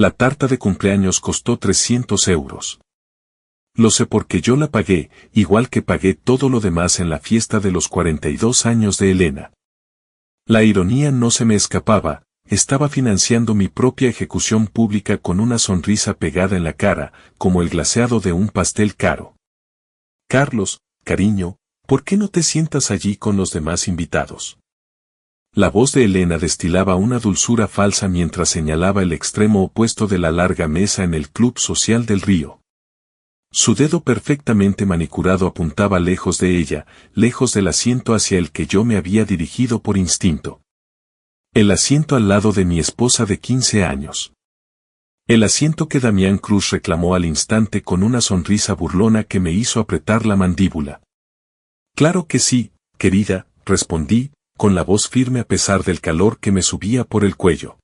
La tarta de cumpleaños costó 300 euros. Lo sé porque yo la pagué, igual que pagué todo lo demás en la fiesta de los 42 años de Elena. La ironía no se me escapaba, estaba financiando mi propia ejecución pública con una sonrisa pegada en la cara, como el glaseado de un pastel caro. Carlos, cariño, ¿por qué no te sientas allí con los demás invitados? La voz de Elena destilaba una dulzura falsa mientras señalaba el extremo opuesto de la larga mesa en el Club Social del Río. Su dedo perfectamente manicurado apuntaba lejos de ella, lejos del asiento hacia el que yo me había dirigido por instinto. El asiento al lado de mi esposa de 15 años. El asiento que Damián Cruz reclamó al instante con una sonrisa burlona que me hizo apretar la mandíbula. Claro que sí, querida, respondí, con la voz firme a pesar del calor que me subía por el cuello.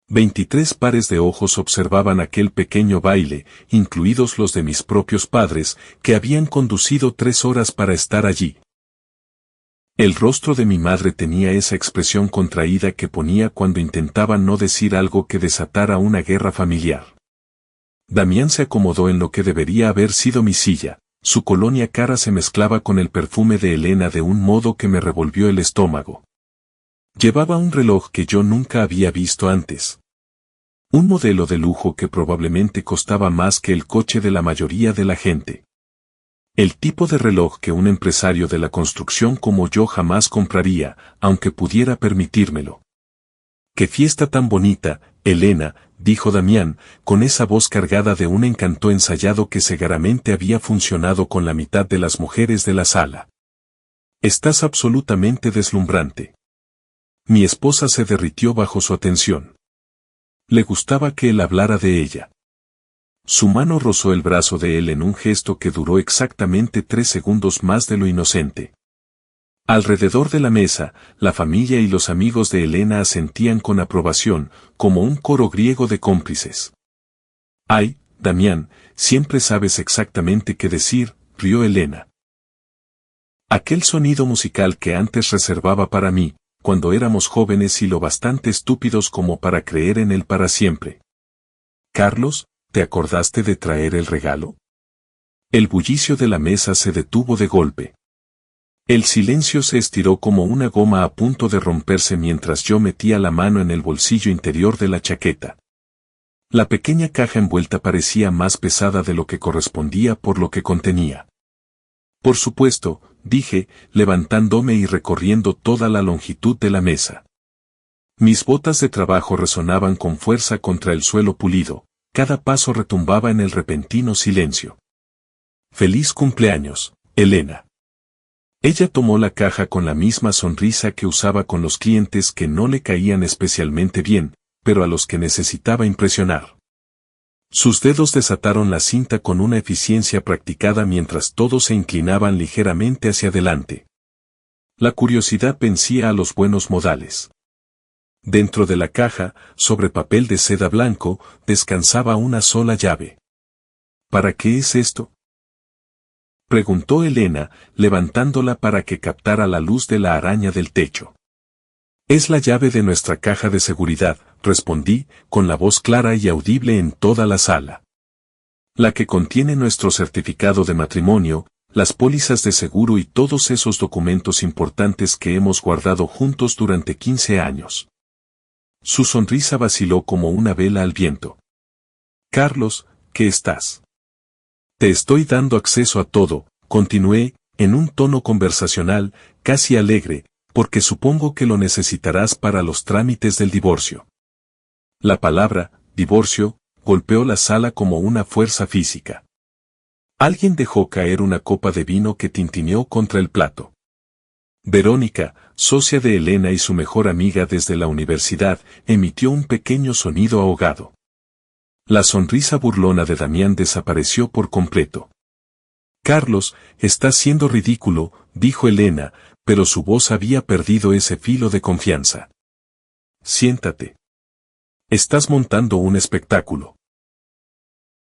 23 pares de ojos observaban aquel pequeño baile, incluidos los de mis propios padres, que habían conducido 3 horas para estar allí. El rostro de mi madre tenía esa expresión contraída que ponía cuando intentaba no decir algo que desatara una guerra familiar. Damián se acomodó en lo que debería haber sido mi silla, su colonia cara se mezclaba con el perfume de Elena de un modo que me revolvió el estómago. Llevaba un reloj que yo nunca había visto antes. Un modelo de lujo que probablemente costaba más que el coche de la mayoría de la gente. El tipo de reloj que un empresario de la construcción como yo jamás compraría, aunque pudiera permitírmelo. ¡Qué fiesta tan bonita, Elena!, dijo Damián, con esa voz cargada de un encanto ensayado que seguramente había funcionado con la mitad de las mujeres de la sala. Estás absolutamente deslumbrante. Mi esposa se derritió bajo su atención. Le gustaba que él hablara de ella. Su mano rozó el brazo de él en un gesto que duró exactamente 3 segundos más de lo inocente. Alrededor de la mesa, la familia y los amigos de Elena asentían con aprobación, como un coro griego de cómplices. «Ay, Damián, siempre sabes exactamente qué decir», rió Elena. Aquel sonido musical que antes reservaba para mí, cuando éramos jóvenes y lo bastante estúpidos como para creer en él para siempre. «Carlos, ¿te acordaste de traer el regalo?» El bullicio de la mesa se detuvo de golpe. El silencio se estiró como una goma a punto de romperse mientras yo metía la mano en el bolsillo interior de la chaqueta. La pequeña caja envuelta parecía más pesada de lo que correspondía por lo que contenía. Por supuesto, dije, levantándome y recorriendo toda la longitud de la mesa. Mis botas de trabajo resonaban con fuerza contra el suelo pulido, cada paso retumbaba en el repentino silencio. «Feliz cumpleaños, Elena». Ella tomó la caja con la misma sonrisa que usaba con los clientes que no le caían especialmente bien, pero a los que necesitaba impresionar. Sus dedos desataron la cinta con una eficiencia practicada mientras todos se inclinaban ligeramente hacia adelante. La curiosidad vencía a los buenos modales. Dentro de la caja, sobre papel de seda blanco, descansaba una sola llave. ¿Para qué es esto?, preguntó Elena, levantándola para que captara la luz de la araña del techo. «Es la llave de nuestra caja de seguridad», respondí, con la voz clara y audible en toda la sala. «La que contiene nuestro certificado de matrimonio, las pólizas de seguro y todos esos documentos importantes que hemos guardado juntos durante 15 años». Su sonrisa vaciló como una vela al viento. «Carlos, ¿qué estás? Te estoy dando acceso a todo», continué, en un tono conversacional, casi alegre, «porque supongo que lo necesitarás para los trámites del divorcio». La palabra, divorcio, golpeó la sala como una fuerza física. Alguien dejó caer una copa de vino que tintineó contra el plato. Verónica, socia de Elena y su mejor amiga desde la universidad, emitió un pequeño sonido ahogado. La sonrisa burlona de Damián desapareció por completo. «Carlos, estás siendo ridículo», dijo Elena, pero su voz había perdido ese filo de confianza. «Siéntate. Estás montando un espectáculo».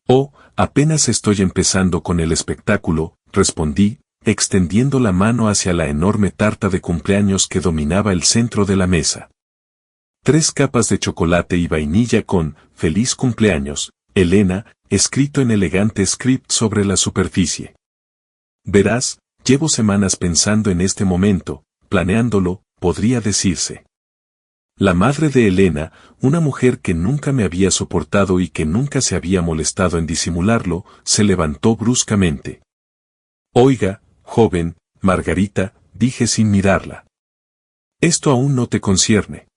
«Oh, apenas estoy empezando con el espectáculo», respondí, extendiendo la mano hacia la enorme tarta de cumpleaños que dominaba el centro de la mesa. 3 capas de chocolate y vainilla con «Feliz cumpleaños, Elena», escrito en elegante script sobre la superficie. Verás, llevo semanas pensando en este momento, planeándolo, podría decirse. La madre de Elena, una mujer que nunca me había soportado y que nunca se había molestado en disimularlo, se levantó bruscamente. «Oiga, joven, Margarita», dije sin mirarla. «Esto aún no te concierne».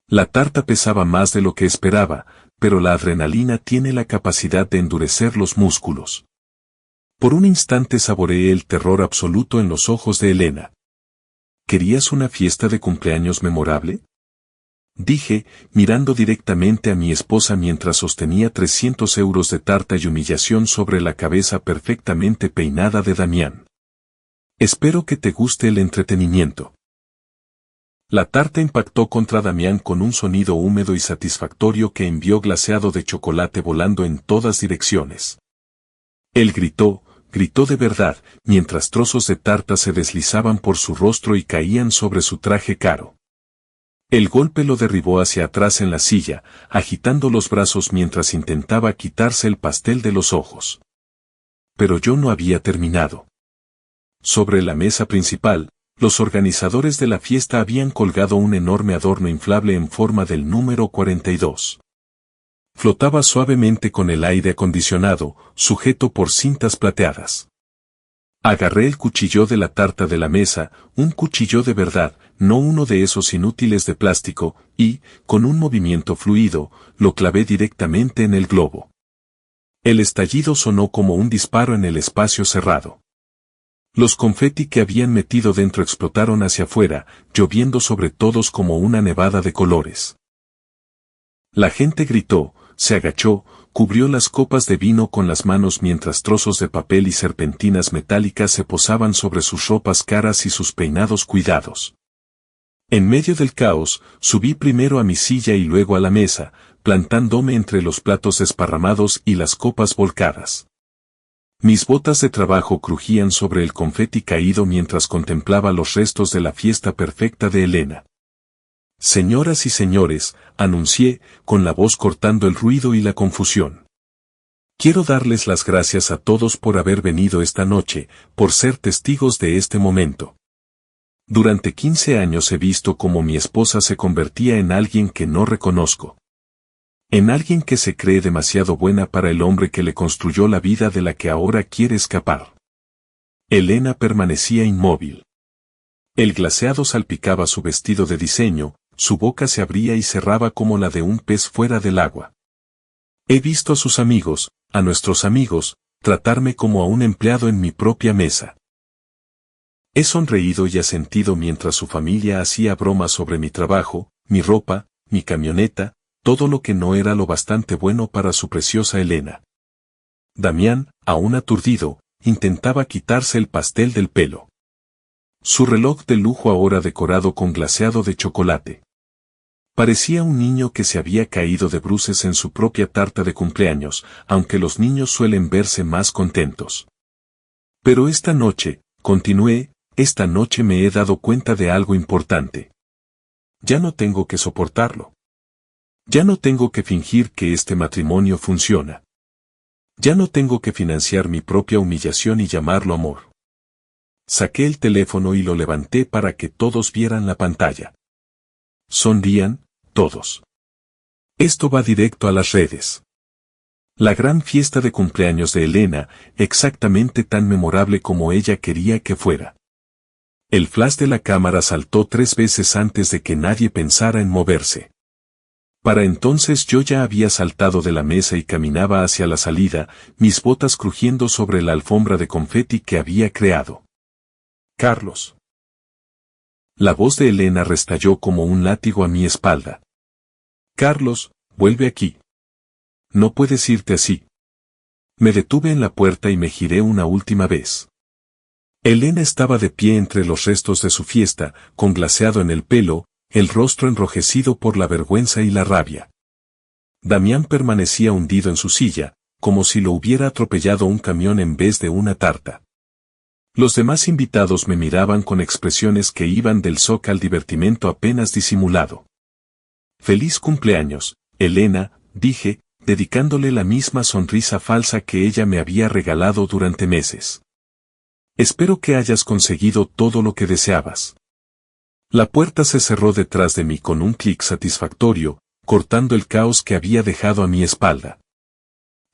La tarta pesaba más de lo que esperaba, pero la adrenalina tiene la capacidad de endurecer los músculos. Por un instante saboreé el terror absoluto en los ojos de Elena. ¿Querías una fiesta de cumpleaños memorable?, dije, mirando directamente a mi esposa mientras sostenía 300 euros de tarta y humillación sobre la cabeza perfectamente peinada de Damián. Espero que te guste el entretenimiento. La tarta impactó contra Damián con un sonido húmedo y satisfactorio que envió glaseado de chocolate volando en todas direcciones. Él gritó de verdad, mientras trozos de tarta se deslizaban por su rostro y caían sobre su traje caro. El golpe lo derribó hacia atrás en la silla, agitando los brazos mientras intentaba quitarse el pastel de los ojos. Pero yo no había terminado. Sobre la mesa principal, los organizadores de la fiesta habían colgado un enorme adorno inflable en forma del número 42. Flotaba suavemente con el aire acondicionado, sujeto por cintas plateadas. Agarré el cuchillo de la tarta de la mesa, un cuchillo de verdad, no uno de esos inútiles de plástico, y, con un movimiento fluido, lo clavé directamente en el globo. El estallido sonó como un disparo en el espacio cerrado. Los confeti que habían metido dentro explotaron hacia afuera, lloviendo sobre todos como una nevada de colores. La gente gritó, se agachó, cubrió las copas de vino con las manos mientras trozos de papel y serpentinas metálicas se posaban sobre sus ropas caras y sus peinados cuidados. En medio del caos, subí primero a mi silla y luego a la mesa, plantándome entre los platos desparramados y las copas volcadas. Mis botas de trabajo crujían sobre el confeti caído mientras contemplaba los restos de la fiesta perfecta de Elena. «Señoras y señores», anuncié, con la voz cortando el ruido y la confusión. «Quiero darles las gracias a todos por haber venido esta noche, por ser testigos de este momento. Durante 15 años he visto cómo mi esposa se convertía en alguien que no reconozco. En alguien que se cree demasiado buena para el hombre que le construyó la vida de la que ahora quiere escapar». Elena permanecía inmóvil. El glaseado salpicaba su vestido de diseño, su boca se abría y cerraba como la de un pez fuera del agua. He visto a sus amigos, a nuestros amigos, tratarme como a un empleado en mi propia mesa. He sonreído y asentido mientras su familia hacía bromas sobre mi trabajo, mi ropa, mi camioneta, todo lo que no era lo bastante bueno para su preciosa Elena. Damián, aún aturdido, intentaba quitarse el pastel del pelo. Su reloj de lujo ahora decorado con glaseado de chocolate. Parecía un niño que se había caído de bruces en su propia tarta de cumpleaños, aunque los niños suelen verse más contentos. Pero esta noche, continué, esta noche me he dado cuenta de algo importante. Ya no tengo que soportarlo. Ya no tengo que fingir que este matrimonio funciona. Ya no tengo que financiar mi propia humillación y llamarlo amor. Saqué el teléfono y lo levanté para que todos vieran la pantalla. Sonrían, todos. Esto va directo a las redes. La gran fiesta de cumpleaños de Elena, exactamente tan memorable como ella quería que fuera. El flash de la cámara saltó 3 veces antes de que nadie pensara en moverse. Para entonces yo ya había saltado de la mesa y caminaba hacia la salida, mis botas crujiendo sobre la alfombra de confeti que había creado. «Carlos». La voz de Elena restalló como un látigo a mi espalda. «Carlos, vuelve aquí. No puedes irte así». Me detuve en la puerta y me giré una última vez. Elena estaba de pie entre los restos de su fiesta, con glaseado en el pelo, el rostro enrojecido por la vergüenza y la rabia. Damián permanecía hundido en su silla, como si lo hubiera atropellado un camión en vez de una tarta. Los demás invitados me miraban con expresiones que iban del shock al divertimento apenas disimulado. Feliz cumpleaños, Elena, dije, dedicándole la misma sonrisa falsa que ella me había regalado durante meses. Espero que hayas conseguido todo lo que deseabas. La puerta se cerró detrás de mí con un clic satisfactorio, cortando el caos que había dejado a mi espalda.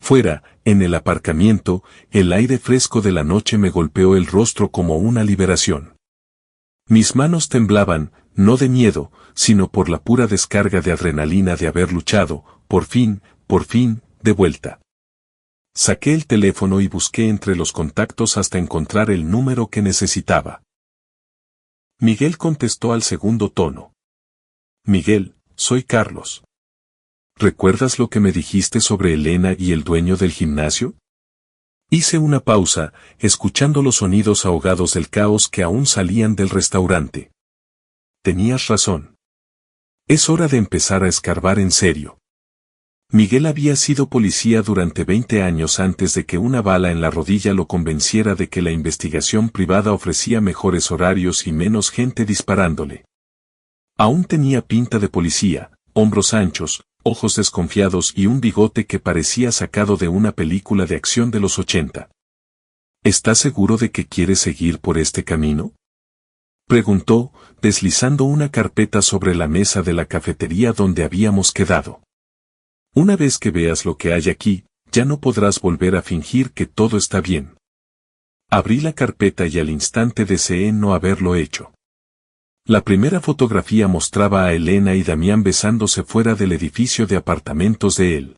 Fuera, en el aparcamiento, el aire fresco de la noche me golpeó el rostro como una liberación. Mis manos temblaban, no de miedo, sino por la pura descarga de adrenalina de haber luchado, por fin, de vuelta. Saqué el teléfono y busqué entre los contactos hasta encontrar el número que necesitaba. Miguel contestó al segundo tono. Miguel, soy Carlos. ¿Recuerdas lo que me dijiste sobre Elena y el dueño del gimnasio? Hice una pausa, escuchando los sonidos ahogados del caos que aún salían del restaurante. Tenías razón. Es hora de empezar a escarbar en serio. Miguel había sido policía durante 20 años antes de que una bala en la rodilla lo convenciera de que la investigación privada ofrecía mejores horarios y menos gente disparándole. Aún tenía pinta de policía, hombros anchos, ojos desconfiados y un bigote que parecía sacado de una película de acción de los 80. ¿Estás seguro de que quieres seguir por este camino? Preguntó, deslizando una carpeta sobre la mesa de la cafetería donde habíamos quedado. Una vez que veas lo que hay aquí, ya no podrás volver a fingir que todo está bien. Abrí la carpeta y al instante deseé no haberlo hecho. La primera fotografía mostraba a Elena y Damián besándose fuera del edificio de apartamentos de él.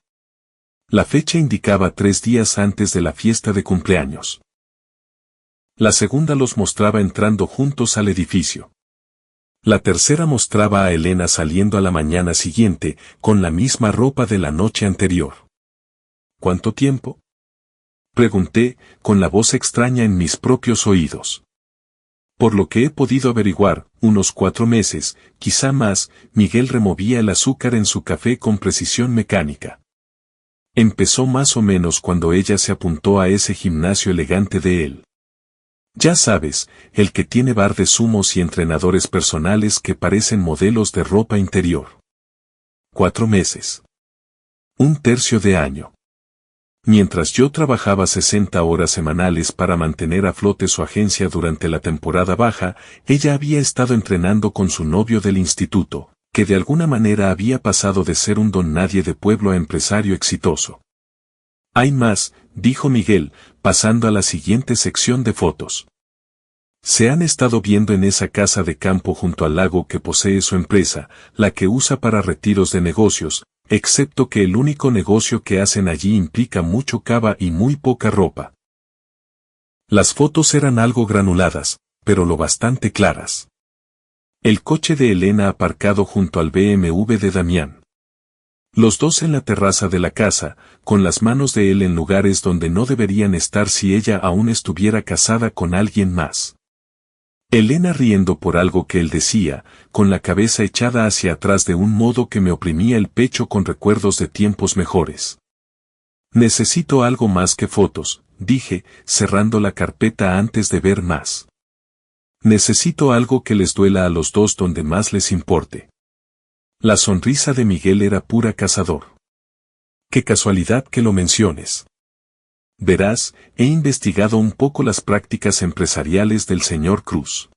La fecha indicaba 3 días antes de la fiesta de cumpleaños. La segunda los mostraba entrando juntos al edificio. La tercera mostraba a Elena saliendo a la mañana siguiente, con la misma ropa de la noche anterior. ¿Cuánto tiempo? Pregunté, con la voz extraña en mis propios oídos. Por lo que he podido averiguar, unos 4 meses, quizá más, Miguel removía el azúcar en su café con precisión mecánica. Empezó más o menos cuando ella se apuntó a ese gimnasio elegante de él. Ya sabes, el que tiene bar de zumos y entrenadores personales que parecen modelos de ropa interior. 4 meses. 1/3 de año. Mientras yo trabajaba 60 horas semanales para mantener a flote su agencia durante la temporada baja, ella había estado entrenando con su novio del instituto, que de alguna manera había pasado de ser un don nadie de pueblo a empresario exitoso. Hay más, dijo Miguel, pasando a la siguiente sección de fotos. Se han estado viendo en esa casa de campo junto al lago que posee su empresa, la que usa para retiros de negocios, excepto que el único negocio que hacen allí implica mucho cava y muy poca ropa. Las fotos eran algo granuladas, pero lo bastante claras. El coche de Elena aparcado junto al BMW de Damián. Los dos en la terraza de la casa, con las manos de él en lugares donde no deberían estar si ella aún estuviera casada con alguien más. Elena riendo por algo que él decía, con la cabeza echada hacia atrás de un modo que me oprimía el pecho con recuerdos de tiempos mejores. Necesito algo más que fotos, dije, cerrando la carpeta antes de ver más. Necesito algo que les duela a los dos donde más les importe. La sonrisa de Miguel era pura cazador. Qué casualidad que lo menciones. Verás, he investigado un poco las prácticas empresariales del señor Cruz.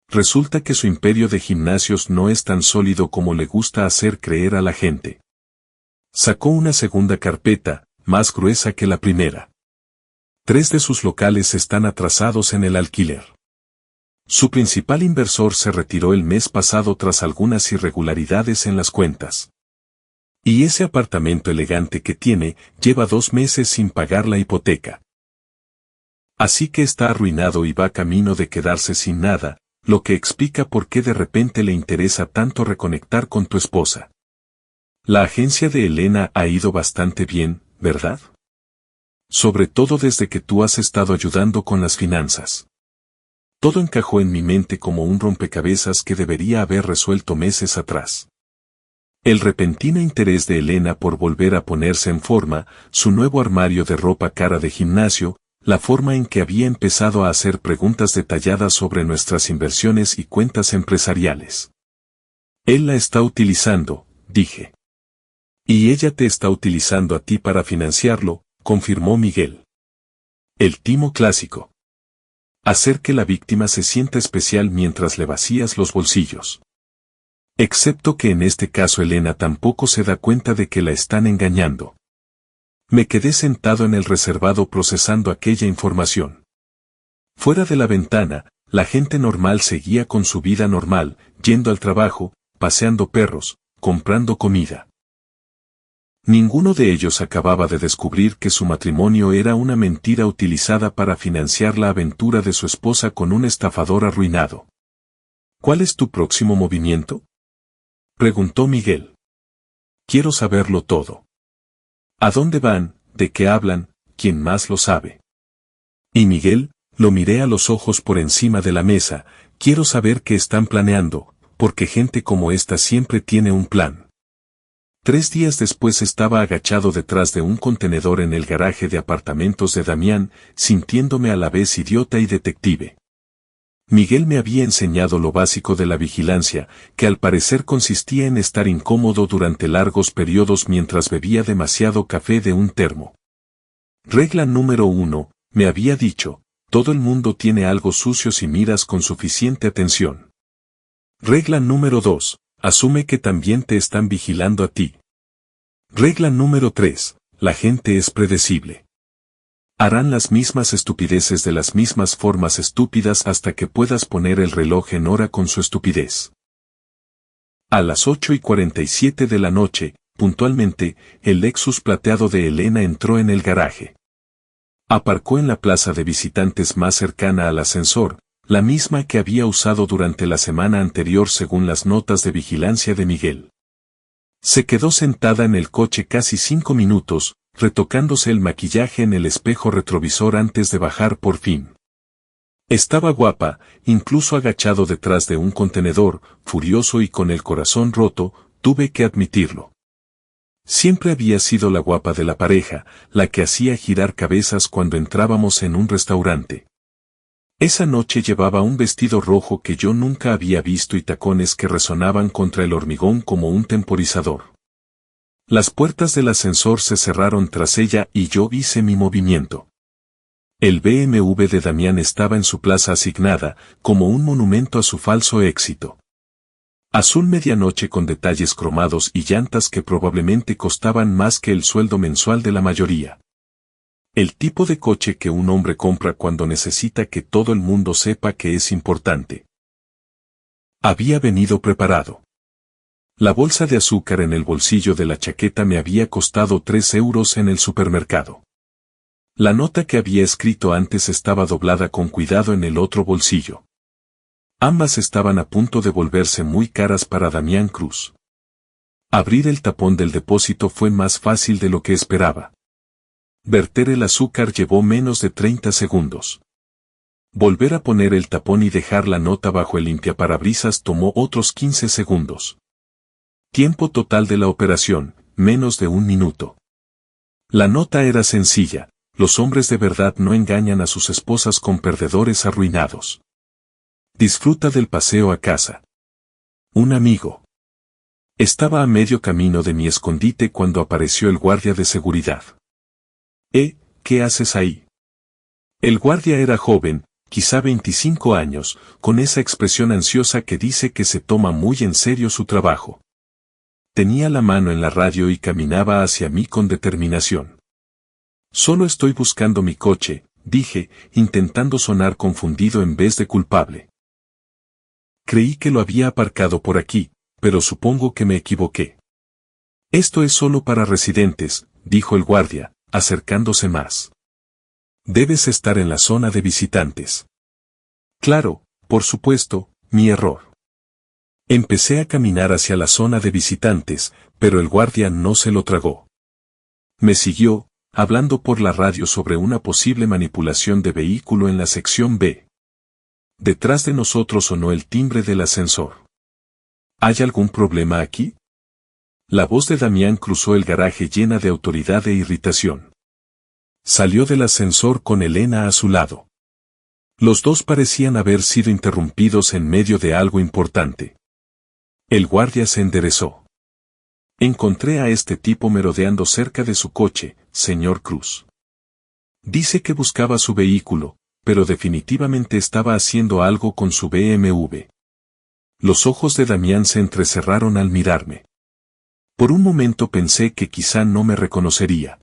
Resulta que su imperio de gimnasios no es tan sólido como le gusta hacer creer a la gente. Sacó una segunda carpeta, más gruesa que la primera. 3 de sus locales están atrasados en el alquiler. Su principal inversor se retiró el mes pasado tras algunas irregularidades en las cuentas. Y ese apartamento elegante que tiene, lleva 2 meses sin pagar la hipoteca. Así que está arruinado y va camino de quedarse sin nada, lo que explica por qué de repente le interesa tanto reconectar con tu esposa. La agencia de Elena ha ido bastante bien, ¿verdad? Sobre todo desde que tú has estado ayudando con las finanzas. Todo encajó en mi mente como un rompecabezas que debería haber resuelto meses atrás. El repentino interés de Elena por volver a ponerse en forma, su nuevo armario de ropa cara de gimnasio, la forma en que había empezado a hacer preguntas detalladas sobre nuestras inversiones y cuentas empresariales. Él la está utilizando, dije. Y ella te está utilizando a ti para financiarlo, confirmó Miguel. El timo clásico. Hacer que la víctima se sienta especial mientras le vacías los bolsillos. Excepto que en este caso Elena tampoco se da cuenta de que la están engañando. Me quedé sentado en el reservado procesando aquella información. Fuera de la ventana, la gente normal seguía con su vida normal, yendo al trabajo, paseando perros, comprando comida. Ninguno de ellos acababa de descubrir que su matrimonio era una mentira utilizada para financiar la aventura de su esposa con un estafador arruinado. ¿Cuál es tu próximo movimiento?, preguntó Miguel. Quiero saberlo todo. ¿A dónde van? ¿De qué hablan? ¿Quién más lo sabe? Y Miguel, lo miré a los ojos por encima de la mesa, quiero saber qué están planeando, porque gente como esta siempre tiene un plan. 3 días después estaba agachado detrás de un contenedor en el garaje de apartamentos de Damián, sintiéndome a la vez idiota y detective. Miguel me había enseñado lo básico de la vigilancia, que al parecer consistía en estar incómodo durante largos periodos mientras bebía demasiado café de un termo. Regla número 1, me había dicho, todo el mundo tiene algo sucio si miras con suficiente atención. Regla número 2, asume que también te están vigilando a ti. Regla número 3, la gente es predecible. Harán las mismas estupideces de las mismas formas estúpidas hasta que puedas poner el reloj en hora con su estupidez. A las 8:47 de la noche, puntualmente, el Lexus plateado de Elena entró en el garaje. Aparcó en la plaza de visitantes más cercana al ascensor, la misma que había usado durante la semana anterior según las notas de vigilancia de Miguel. Se quedó sentada en el coche casi 5 minutos, retocándose el maquillaje en el espejo retrovisor antes de bajar por fin. Estaba guapa, incluso agachado detrás de un contenedor, furioso y con el corazón roto, tuve que admitirlo. Siempre había sido la guapa de la pareja, la que hacía girar cabezas cuando entrábamos en un restaurante. Esa noche llevaba un vestido rojo que yo nunca había visto y tacones que resonaban contra el hormigón como un temporizador. Las puertas del ascensor se cerraron tras ella y yo hice mi movimiento. El BMW de Damián estaba en su plaza asignada, como un monumento a su falso éxito. Azul medianoche con detalles cromados y llantas que probablemente costaban más que el sueldo mensual de la mayoría. El tipo de coche que un hombre compra cuando necesita que todo el mundo sepa que es importante. Había venido preparado. La bolsa de azúcar en el bolsillo de la chaqueta me había costado 3 euros en el supermercado. La nota que había escrito antes estaba doblada con cuidado en el otro bolsillo. Ambas estaban a punto de volverse muy caras para Damián Cruz. Abrir el tapón del depósito fue más fácil de lo que esperaba. Verter el azúcar llevó menos de 30 segundos. Volver a poner el tapón y dejar la nota bajo el limpiaparabrisas tomó otros 15 segundos. Tiempo total de la operación, menos de 1 minuto. La nota era sencilla, los hombres de verdad no engañan a sus esposas con perdedores arruinados. Disfruta del paseo a casa. Un amigo. Estaba a medio camino de mi escondite cuando apareció el guardia de seguridad. ¿Qué haces ahí? El guardia era joven, quizá 25 años, con esa expresión ansiosa que dice que se toma muy en serio su trabajo. Tenía la mano en la radio y caminaba hacia mí con determinación. Solo estoy buscando mi coche, dije, intentando sonar confundido en vez de culpable. Creí que lo había aparcado por aquí, pero supongo que me equivoqué. Esto es solo para residentes, dijo el guardia, acercándose más. Debes estar en la zona de visitantes. Claro, por supuesto, mi error. Empecé a caminar hacia la zona de visitantes, pero el guardia no se lo tragó. Me siguió, hablando por la radio sobre una posible manipulación de vehículo en la sección B. Detrás de nosotros sonó el timbre del ascensor. ¿Hay algún problema aquí? La voz de Damián cruzó el garaje llena de autoridad e irritación. Salió del ascensor con Elena a su lado. Los dos parecían haber sido interrumpidos en medio de algo importante. El guardia se enderezó. Encontré a este tipo merodeando cerca de su coche, señor Cruz. Dice que buscaba su vehículo, pero definitivamente estaba haciendo algo con su BMW. Los ojos de Damián se entrecerraron al mirarme. Por un momento pensé que quizá no me reconocería.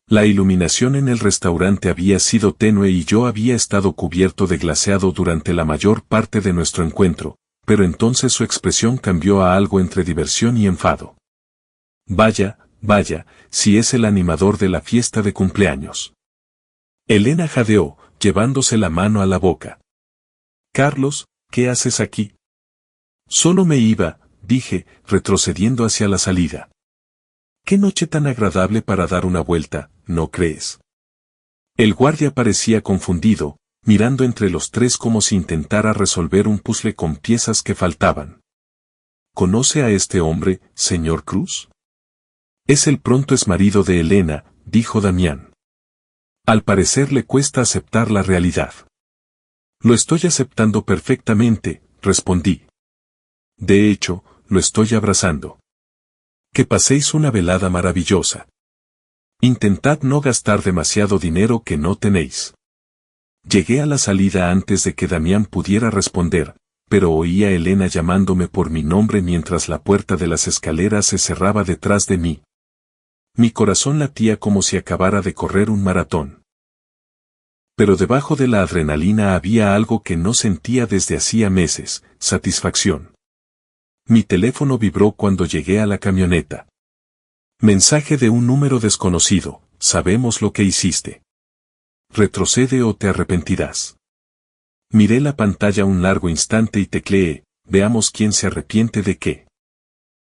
La iluminación en el restaurante había sido tenue y yo había estado cubierto de glaseado durante la mayor parte de nuestro encuentro, pero entonces su expresión cambió a algo entre diversión y enfado. Vaya, vaya, si es el animador de la fiesta de cumpleaños. Elena jadeó, llevándose la mano a la boca. Carlos, ¿qué haces aquí? Solo me iba, dije, retrocediendo hacia la salida. Qué noche tan agradable para dar una vuelta, ¿no crees? El guardia parecía confundido, mirando entre los tres como si intentara resolver un puzzle con piezas que faltaban. ¿Conoce a este hombre, señor Cruz? Es el pronto exmarido de Elena, dijo Damián. Al parecer le cuesta aceptar la realidad. Lo estoy aceptando perfectamente, respondí. De hecho, lo estoy abrazando. Que paséis una velada maravillosa. Intentad no gastar demasiado dinero que no tenéis. Llegué a la salida antes de que Damián pudiera responder, pero oí a Elena llamándome por mi nombre mientras la puerta de las escaleras se cerraba detrás de mí. Mi corazón latía como si acabara de correr un maratón. Pero debajo de la adrenalina había algo que no sentía desde hacía meses, satisfacción. Mi teléfono vibró cuando llegué a la camioneta. Mensaje de un número desconocido, sabemos lo que hiciste. Retrocede o te arrepentirás. Miré la pantalla un largo instante y tecleé, veamos quién se arrepiente de qué.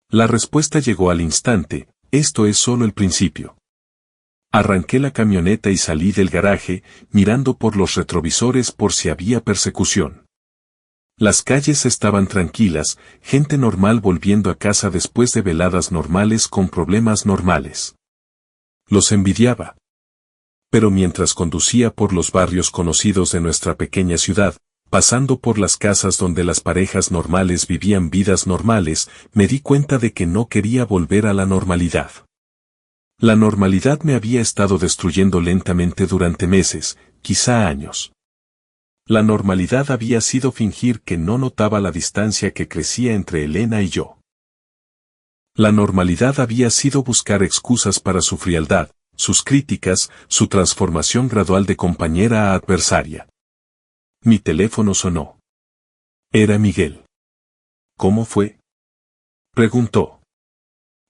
La respuesta llegó al instante, esto es solo el principio. Arranqué la camioneta y salí del garaje, mirando por los retrovisores por si había persecución. Las calles estaban tranquilas, gente normal volviendo a casa después de veladas normales con problemas normales. Los envidiaba. Pero mientras conducía por los barrios conocidos de nuestra pequeña ciudad, pasando por las casas donde las parejas normales vivían vidas normales, me di cuenta de que no quería volver a la normalidad. La normalidad me había estado destruyendo lentamente durante meses, quizá años. La normalidad había sido fingir que no notaba la distancia que crecía entre Elena y yo. La normalidad había sido buscar excusas para su frialdad, sus críticas, su transformación gradual de compañera a adversaria. Mi teléfono sonó. Era Miguel. ¿Cómo fue? Preguntó.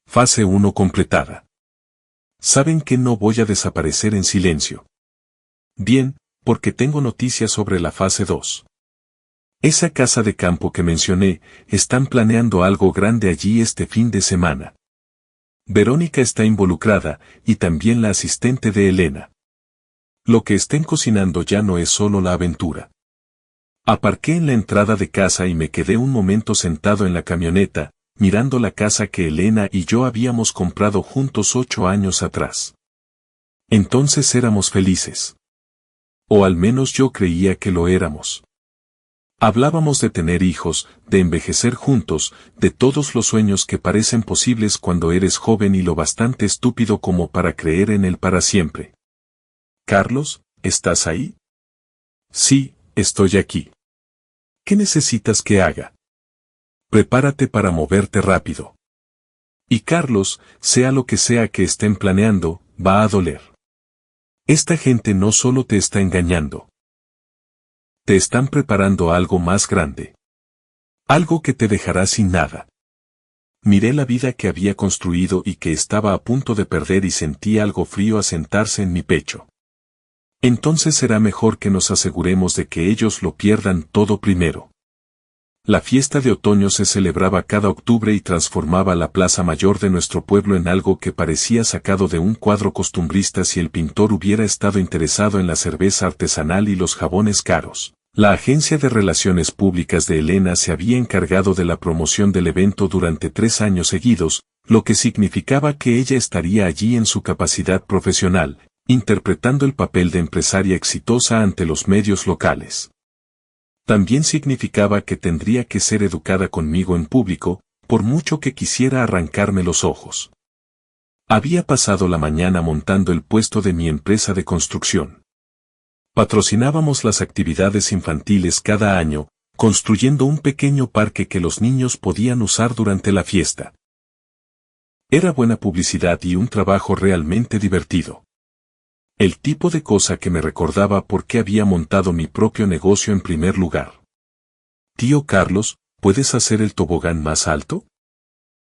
Fase 1 completada. Saben que no voy a desaparecer en silencio. Bien, porque tengo noticias sobre la fase 2. Esa casa de campo que mencioné, están planeando algo grande allí este fin de semana. Verónica está involucrada, y también la asistente de Elena. Lo que estén cocinando ya no es solo la aventura. Aparqué en la entrada de casa y me quedé un momento sentado en la camioneta, mirando la casa que Elena y yo habíamos comprado juntos 8 años atrás. Entonces éramos felices. O al menos yo creía que lo éramos. Hablábamos de tener hijos, de envejecer juntos, de todos los sueños que parecen posibles cuando eres joven y lo bastante estúpido como para creer en él para siempre. Carlos, ¿estás ahí? Sí, estoy aquí. ¿Qué necesitas que haga? Prepárate para moverte rápido. Y Carlos, sea lo que sea que estén planeando, va a doler. Esta gente no solo te está engañando. Te están preparando algo más grande. Algo que te dejará sin nada. Miré la vida que había construido y que estaba a punto de perder y sentí algo frío asentarse en mi pecho. Entonces será mejor que nos aseguremos de que ellos lo pierdan todo primero. La fiesta de otoño se celebraba cada octubre y transformaba la plaza mayor de nuestro pueblo en algo que parecía sacado de un cuadro costumbrista si el pintor hubiera estado interesado en la cerveza artesanal y los jabones caros. La agencia de relaciones públicas de Elena se había encargado de la promoción del evento durante 3 años seguidos, lo que significaba que ella estaría allí en su capacidad profesional, interpretando el papel de empresaria exitosa ante los medios locales. También significaba que tendría que ser educada conmigo en público, por mucho que quisiera arrancarme los ojos. Había pasado la mañana montando el puesto de mi empresa de construcción. Patrocinábamos las actividades infantiles cada año, construyendo un pequeño parque que los niños podían usar durante la fiesta. Era buena publicidad y un trabajo realmente divertido. El tipo de cosa que me recordaba por qué había montado mi propio negocio en primer lugar. Tío Carlos, ¿puedes hacer el tobogán más alto?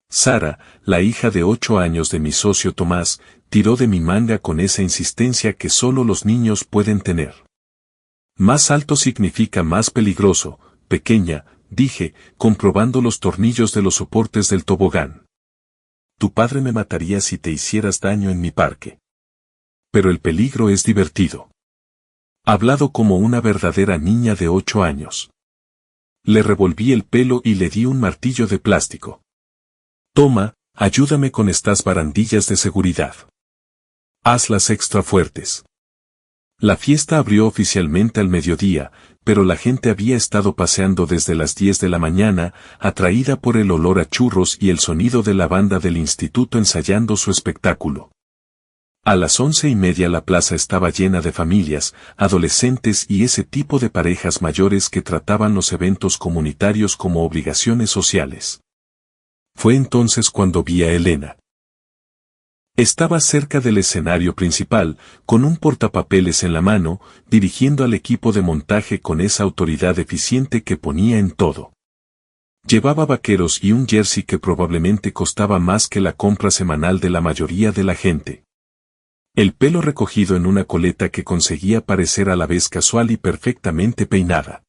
Sara, la hija de 8 años de mi socio Tomás, tiró de mi manga con esa insistencia que solo los niños pueden tener. Más alto significa más peligroso, pequeña, dije, comprobando los tornillos de los soportes del tobogán. Tu padre me mataría si te hicieras daño en mi parque. Pero el peligro es divertido. Hablado como una verdadera niña de 8 años. Le revolví el pelo y le di un martillo de plástico. Toma, ayúdame con estas barandillas de seguridad. Hazlas extra fuertes. La fiesta abrió oficialmente al mediodía, pero la gente había estado paseando desde las 10 de la mañana, atraída por el olor a churros y el sonido de la banda del instituto ensayando su espectáculo. A las 11:30 la plaza estaba llena de familias, adolescentes y ese tipo de parejas mayores que trataban los eventos comunitarios como obligaciones sociales. Fue entonces cuando vi a Elena. Estaba cerca del escenario principal, con un portapapeles en la mano, dirigiendo al equipo de montaje con esa autoridad eficiente que ponía en todo. Llevaba vaqueros y un jersey que probablemente costaba más que la compra semanal de la mayoría de la gente. El pelo recogido en una coleta que conseguía parecer a la vez casual y perfectamente peinada.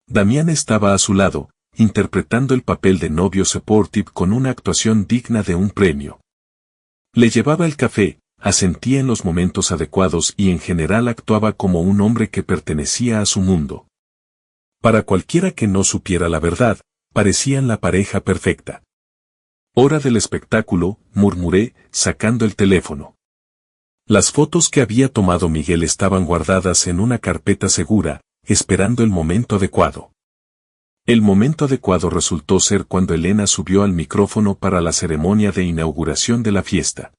Damián estaba a su lado, interpretando el papel de novio supportive con una actuación digna de un premio. Le llevaba el café, asentía en los momentos adecuados y en general actuaba como un hombre que pertenecía a su mundo. Para cualquiera que no supiera la verdad, parecían la pareja perfecta. Hora del espectáculo, murmuré, sacando el teléfono. Las fotos que había tomado Miguel estaban guardadas en una carpeta segura, esperando el momento adecuado. El momento adecuado resultó ser cuando Elena subió al micrófono para la ceremonia de inauguración de la fiesta.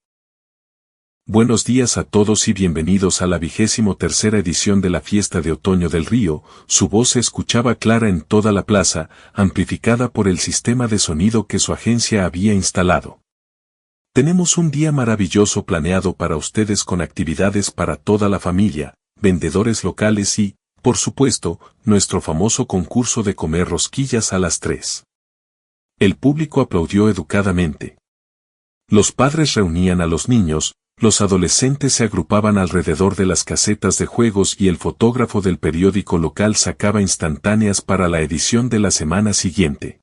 Buenos días a todos y bienvenidos a la 23ª edición de la fiesta de otoño del Río. Su voz se escuchaba clara en toda la plaza, amplificada por el sistema de sonido que su agencia había instalado. Tenemos un día maravilloso planeado para ustedes con actividades para toda la familia, vendedores locales y, por supuesto, nuestro famoso concurso de comer rosquillas a las 3. El público aplaudió educadamente. Los padres reunían a los niños, los adolescentes se agrupaban alrededor de las casetas de juegos y el fotógrafo del periódico local sacaba instantáneas para la edición de la semana siguiente.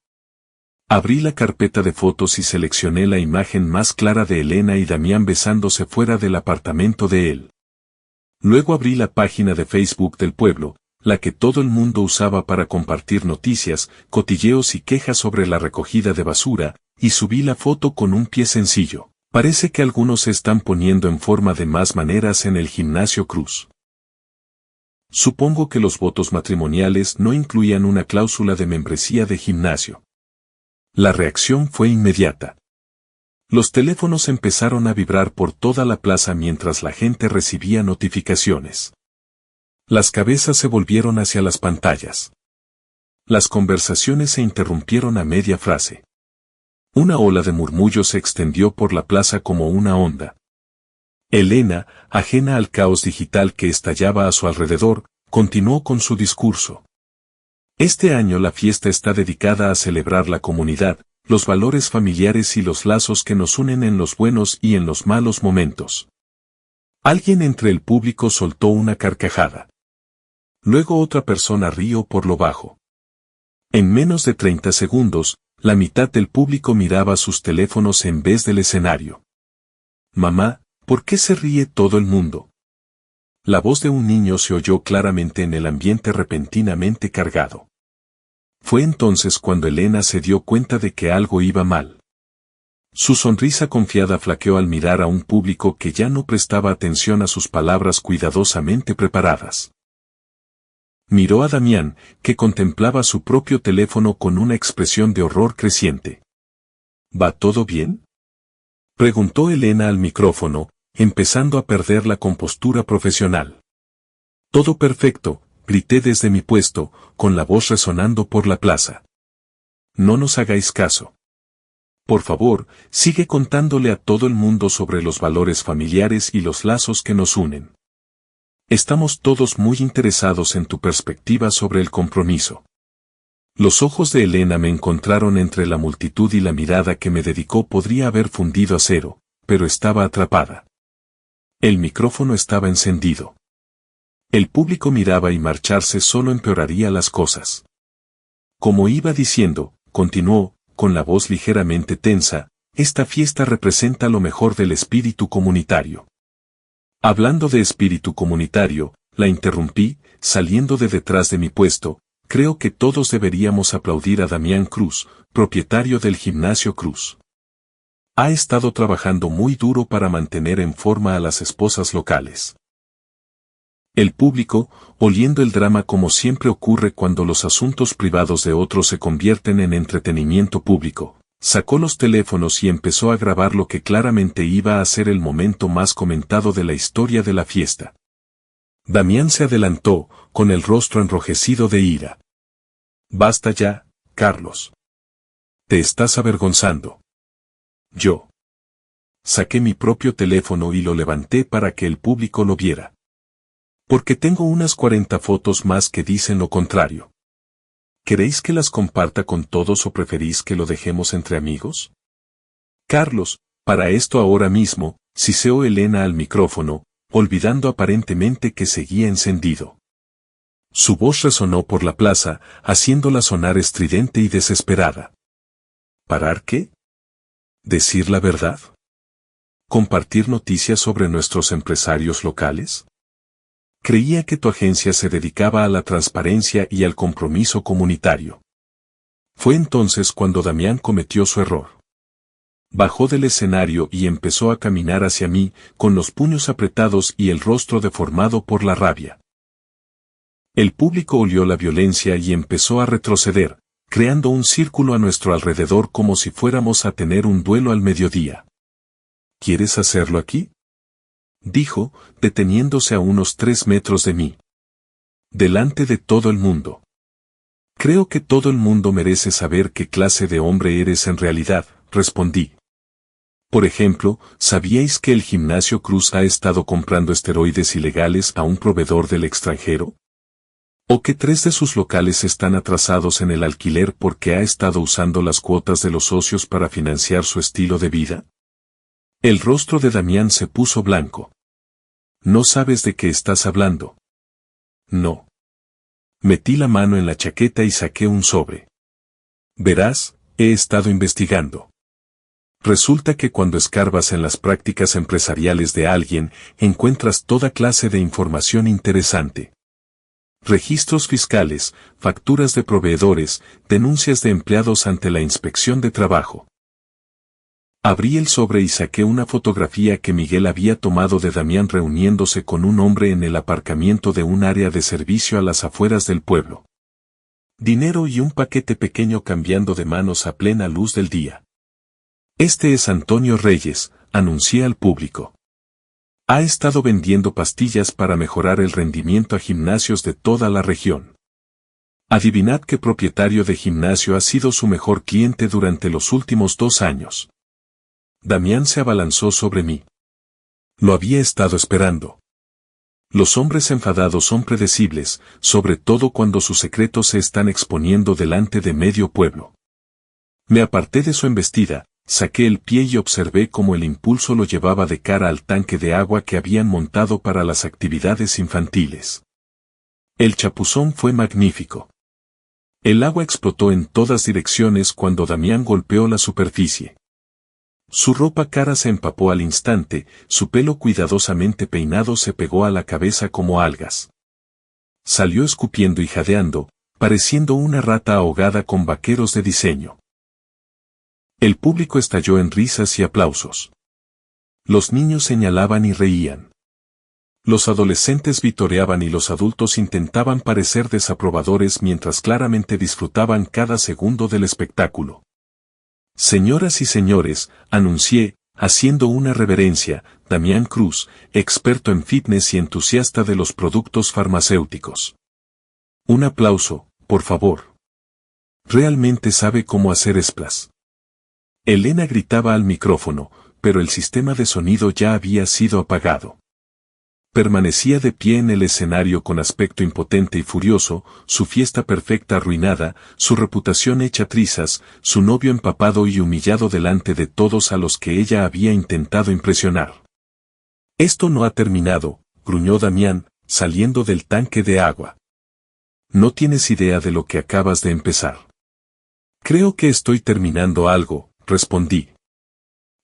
Abrí la carpeta de fotos y seleccioné la imagen más clara de Elena y Damián besándose fuera del apartamento de él. Luego abrí la página de Facebook del pueblo, la que todo el mundo usaba para compartir noticias, cotilleos y quejas sobre la recogida de basura, y subí la foto con un pie sencillo. Parece que algunos se están poniendo en forma de más maneras en el gimnasio Cruz. Supongo que los votos matrimoniales no incluían una cláusula de membresía de gimnasio. La reacción fue inmediata. Los teléfonos empezaron a vibrar por toda la plaza mientras la gente recibía notificaciones. Las cabezas se volvieron hacia las pantallas. Las conversaciones se interrumpieron a media frase. Una ola de murmullos se extendió por la plaza como una onda. Elena, ajena al caos digital que estallaba a su alrededor, continuó con su discurso. Este año la fiesta está dedicada a celebrar la comunidad, los valores familiares y los lazos que nos unen en los buenos y en los malos momentos. Alguien entre el público soltó una carcajada. Luego otra persona rió por lo bajo. En menos de 30 segundos, la mitad del público miraba sus teléfonos en vez del escenario. Mamá, ¿por qué se ríe todo el mundo? La voz de un niño se oyó claramente en el ambiente repentinamente cargado. Fue entonces cuando Elena se dio cuenta de que algo iba mal. Su sonrisa confiada flaqueó al mirar a un público que ya no prestaba atención a sus palabras cuidadosamente preparadas. Miró a Damián, que contemplaba su propio teléfono con una expresión de horror creciente. ¿Va todo bien?, preguntó Elena al micrófono, empezando a perder la compostura profesional. Todo perfecto, grité desde mi puesto, con la voz resonando por la plaza. No nos hagáis caso. Por favor, sigue contándole a todo el mundo sobre los valores familiares y los lazos que nos unen. Estamos todos muy interesados en tu perspectiva sobre el compromiso. Los ojos de Elena me encontraron entre la multitud y la mirada que me dedicó podría haber fundido acero, pero estaba atrapada. El micrófono estaba encendido. El público miraba y marcharse solo empeoraría las cosas. Como iba diciendo, continuó, con la voz ligeramente tensa, esta fiesta representa lo mejor del espíritu comunitario. Hablando de espíritu comunitario, la interrumpí, saliendo de detrás de mi puesto, creo que todos deberíamos aplaudir a Damián Cruz, propietario del Gimnasio Cruz. Ha estado trabajando muy duro para mantener en forma a las esposas locales. El público, oliendo el drama como siempre ocurre cuando los asuntos privados de otros se convierten en entretenimiento público, sacó los teléfonos y empezó a grabar lo que claramente iba a ser el momento más comentado de la historia de la fiesta. Damián se adelantó, con el rostro enrojecido de ira. Basta ya, Carlos. Te estás avergonzando. Yo. Saqué mi propio teléfono y lo levanté para que el público lo viera. Porque tengo unas 40 fotos más que dicen lo contrario. ¿Queréis que las comparta con todos o preferís que lo dejemos entre amigos? Carlos, para esto ahora mismo, siseó Elena al micrófono, olvidando aparentemente que seguía encendido. Su voz resonó por la plaza, haciéndola sonar estridente y desesperada. ¿Parar qué? ¿Decir la verdad? ¿Compartir noticias sobre nuestros empresarios locales? Creía que tu agencia se dedicaba a la transparencia y al compromiso comunitario. Fue entonces cuando Damián cometió su error. Bajó del escenario y empezó a caminar hacia mí, con los puños apretados y el rostro deformado por la rabia. El público olió la violencia y empezó a retroceder, creando un círculo a nuestro alrededor como si fuéramos a tener un duelo al mediodía. ¿Quieres hacerlo aquí?, dijo, deteniéndose a unos 3 metros de mí. Delante de todo el mundo. Creo que todo el mundo merece saber qué clase de hombre eres en realidad, respondí. Por ejemplo, ¿sabíais que el Gimnasio Cruz ha estado comprando esteroides ilegales a un proveedor del extranjero? ¿O que 3 de sus locales están atrasados en el alquiler porque ha estado usando las cuotas de los socios para financiar su estilo de vida? El rostro de Damián se puso blanco. ¿No sabes de qué estás hablando? No. Metí la mano en la chaqueta y saqué un sobre. Verás, he estado investigando. Resulta que cuando escarbas en las prácticas empresariales de alguien, encuentras toda clase de información interesante. Registros fiscales, facturas de proveedores, denuncias de empleados ante la inspección de trabajo. Abrí el sobre y saqué una fotografía que Miguel había tomado de Damián reuniéndose con un hombre en el aparcamiento de un área de servicio a las afueras del pueblo. Dinero y un paquete pequeño cambiando de manos a plena luz del día. Este es Antonio Reyes, anuncié al público. Ha estado vendiendo pastillas para mejorar el rendimiento a gimnasios de toda la región. Adivinad qué propietario de gimnasio ha sido su mejor cliente durante los últimos 2 años. Damián se abalanzó sobre mí. Lo había estado esperando. Los hombres enfadados son predecibles, sobre todo cuando sus secretos se están exponiendo delante de medio pueblo. Me aparté de su embestida, saqué el pie y observé cómo el impulso lo llevaba de cara al tanque de agua que habían montado para las actividades infantiles. El chapuzón fue magnífico. El agua explotó en todas direcciones cuando Damián golpeó la superficie. Su ropa cara se empapó al instante, su pelo cuidadosamente peinado se pegó a la cabeza como algas. Salió escupiendo y jadeando, pareciendo una rata ahogada con vaqueros de diseño. El público estalló en risas y aplausos. Los niños señalaban y reían. Los adolescentes vitoreaban y los adultos intentaban parecer desaprobadores mientras claramente disfrutaban cada segundo del espectáculo. Señoras y señores, anuncié, haciendo una reverencia, Damián Cruz, experto en fitness y entusiasta de los productos farmacéuticos. Un aplauso, por favor. Realmente sabe cómo hacer splash. Elena gritaba al micrófono, pero el sistema de sonido ya había sido apagado. Permanecía de pie en el escenario con aspecto impotente y furioso, su fiesta perfecta arruinada, su reputación hecha trizas, su novio empapado y humillado delante de todos a los que ella había intentado impresionar. Esto no ha terminado, gruñó Damián, saliendo del tanque de agua. No tienes idea de lo que acabas de empezar. Creo que estoy terminando algo, respondí.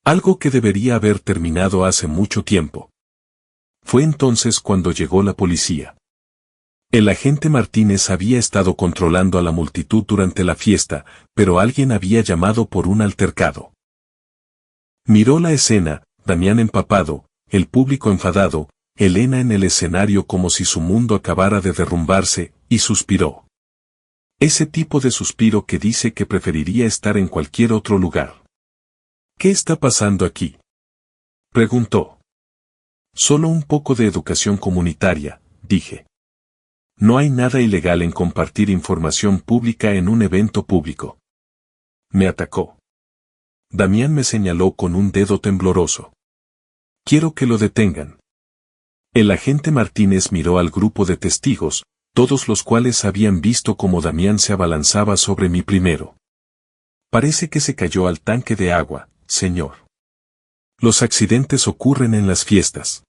Algo que debería haber terminado hace mucho tiempo. Fue entonces cuando llegó la policía. El agente Martínez había estado controlando a la multitud durante la fiesta, pero alguien había llamado por un altercado. Miró la escena, Damián empapado, el público enfadado, Elena en el escenario como si su mundo acabara de derrumbarse, y suspiró. Ese tipo de suspiro que dice que preferiría estar en cualquier otro lugar. ¿Qué está pasando aquí?, preguntó. Solo un poco de educación comunitaria, dije. No hay nada ilegal en compartir información pública en un evento público. Me atacó. Damián me señaló con un dedo tembloroso. Quiero que lo detengan. El agente Martínez miró al grupo de testigos, todos los cuales habían visto cómo Damián se abalanzaba sobre mí primero. Parece que se cayó al tanque de agua, señor. Los accidentes ocurren en las fiestas.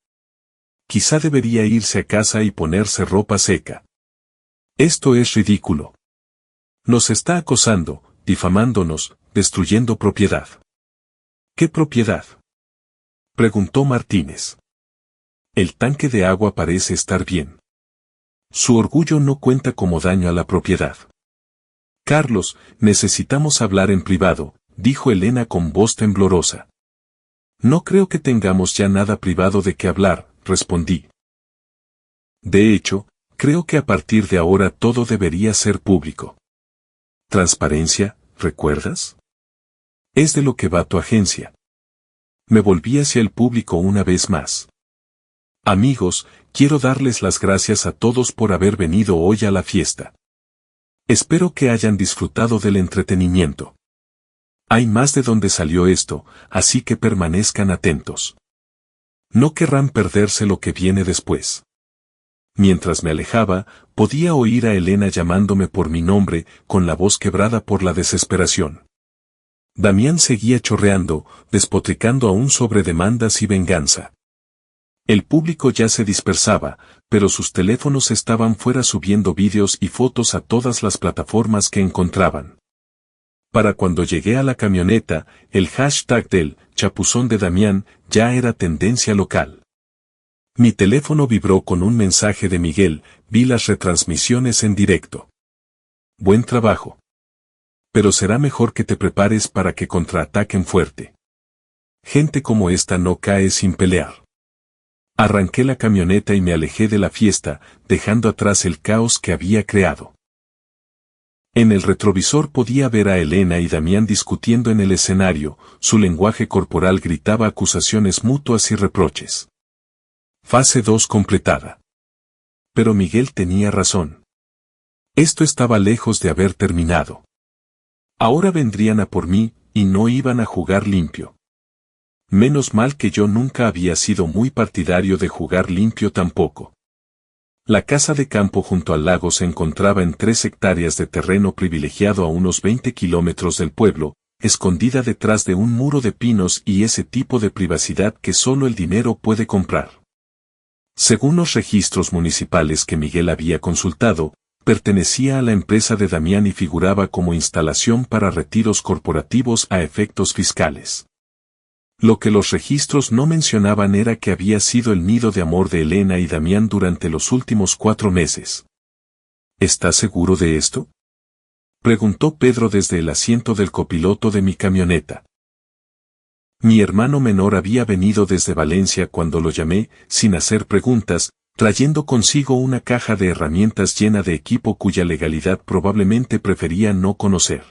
Quizá debería irse a casa y ponerse ropa seca. Esto es ridículo. Nos está acosando, difamándonos, destruyendo propiedad. ¿Qué propiedad?, preguntó Martínez. El tanque de agua parece estar bien. Su orgullo no cuenta como daño a la propiedad. Carlos, necesitamos hablar en privado, dijo Elena con voz temblorosa. No creo que tengamos ya nada privado de qué hablar, respondí. De hecho, creo que a partir de ahora todo debería ser público. Transparencia, ¿recuerdas? Es de lo que va tu agencia. Me volví hacia el público una vez más. Amigos, quiero darles las gracias a todos por haber venido hoy a la fiesta. Espero que hayan disfrutado del entretenimiento. Hay más de donde salió esto, así que permanezcan atentos. No querrán perderse lo que viene después. Mientras me alejaba, podía oír a Elena llamándome por mi nombre, con la voz quebrada por la desesperación. Damián seguía chorreando, despotricando aún sobre demandas y venganza. El público ya se dispersaba, pero sus teléfonos estaban fuera subiendo vídeos y fotos a todas las plataformas que encontraban. Para cuando llegué a la camioneta, el hashtag del chapuzón de Damián ya era tendencia local. Mi teléfono vibró con un mensaje de Miguel, vi las retransmisiones en directo. Buen trabajo. Pero será mejor que te prepares para que contraataquen fuerte. Gente como esta no cae sin pelear. Arranqué la camioneta y me alejé de la fiesta, dejando atrás el caos que había creado. En el retrovisor podía ver a Elena y Damián discutiendo en el escenario, su lenguaje corporal gritaba acusaciones mutuas y reproches. Fase 2 completada. Pero Miguel tenía razón. Esto estaba lejos de haber terminado. Ahora vendrían a por mí, y no iban a jugar limpio. Menos mal que yo nunca había sido muy partidario de jugar limpio tampoco. La casa de campo junto al lago se encontraba en 3 hectáreas de terreno privilegiado a unos 20 kilómetros del pueblo, escondida detrás de un muro de pinos y ese tipo de privacidad que solo el dinero puede comprar. Según los registros municipales que Miguel había consultado, pertenecía a la empresa de Damián y figuraba como instalación para retiros corporativos a efectos fiscales. Lo que los registros no mencionaban era que había sido el nido de amor de Elena y Damián durante los últimos 4 meses. ¿Estás seguro de esto?, preguntó Pedro desde el asiento del copiloto de mi camioneta. Mi hermano menor había venido desde Valencia cuando lo llamé, sin hacer preguntas, trayendo consigo una caja de herramientas llena de equipo cuya legalidad probablemente prefería no conocer.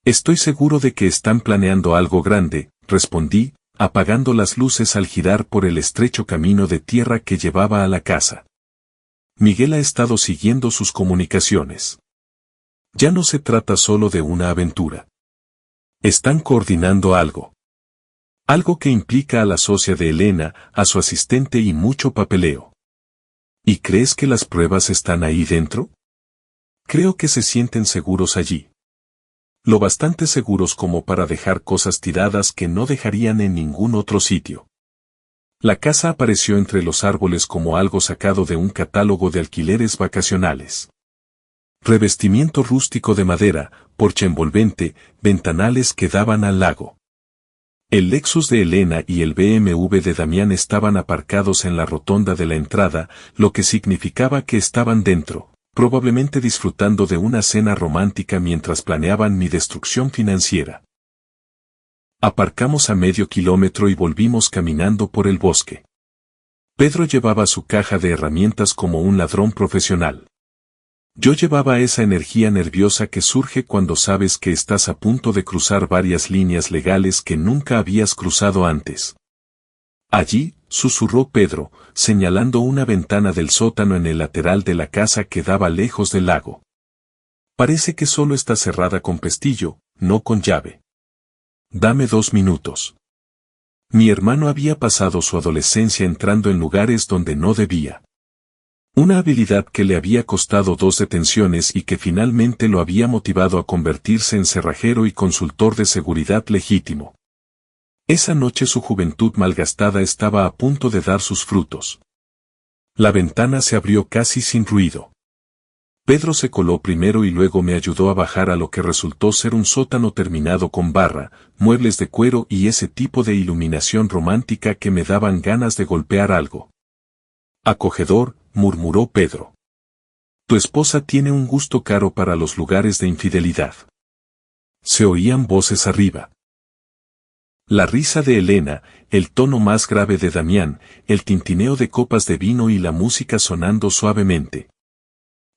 Estoy seguro de que están planeando algo grande, respondí, apagando las luces al girar por el estrecho camino de tierra que llevaba a la casa. Miguel ha estado siguiendo sus comunicaciones. Ya no se trata solo de una aventura. Están coordinando algo. Algo que implica a la socia de Elena, a su asistente y mucho papeleo. ¿Y crees que las pruebas están ahí dentro? Creo que se sienten seguros allí. Lo bastante seguros como para dejar cosas tiradas que no dejarían en ningún otro sitio. La casa apareció entre los árboles como algo sacado de un catálogo de alquileres vacacionales. Revestimiento rústico de madera, porche envolvente, ventanales que daban al lago. El Lexus de Elena y el BMW de Damián estaban aparcados en la rotonda de la entrada, lo que significaba que estaban dentro, probablemente disfrutando de una cena romántica mientras planeaban mi destrucción financiera. Aparcamos a medio kilómetro y volvimos caminando por el bosque. Pedro llevaba su caja de herramientas como un ladrón profesional. Yo llevaba esa energía nerviosa que surge cuando sabes que estás a punto de cruzar varias líneas legales que nunca habías cruzado antes. Allí, susurró Pedro, señalando una ventana del sótano en el lateral de la casa que daba lejos del lago. Parece que solo está cerrada con pestillo, no con llave. Dame 2 minutos. Mi hermano había pasado su adolescencia entrando en lugares donde no debía. Una habilidad que le había costado 2 detenciones y que finalmente lo había motivado a convertirse en cerrajero y consultor de seguridad legítimo. Esa noche su juventud malgastada estaba a punto de dar sus frutos. La ventana se abrió casi sin ruido. Pedro se coló primero y luego me ayudó a bajar a lo que resultó ser un sótano terminado con barra, muebles de cuero y ese tipo de iluminación romántica que me daban ganas de golpear algo. Acogedor, murmuró Pedro. Tu esposa tiene un gusto caro para los lugares de infidelidad. Se oían voces arriba. La risa de Elena, el tono más grave de Damián, el tintineo de copas de vino y la música sonando suavemente.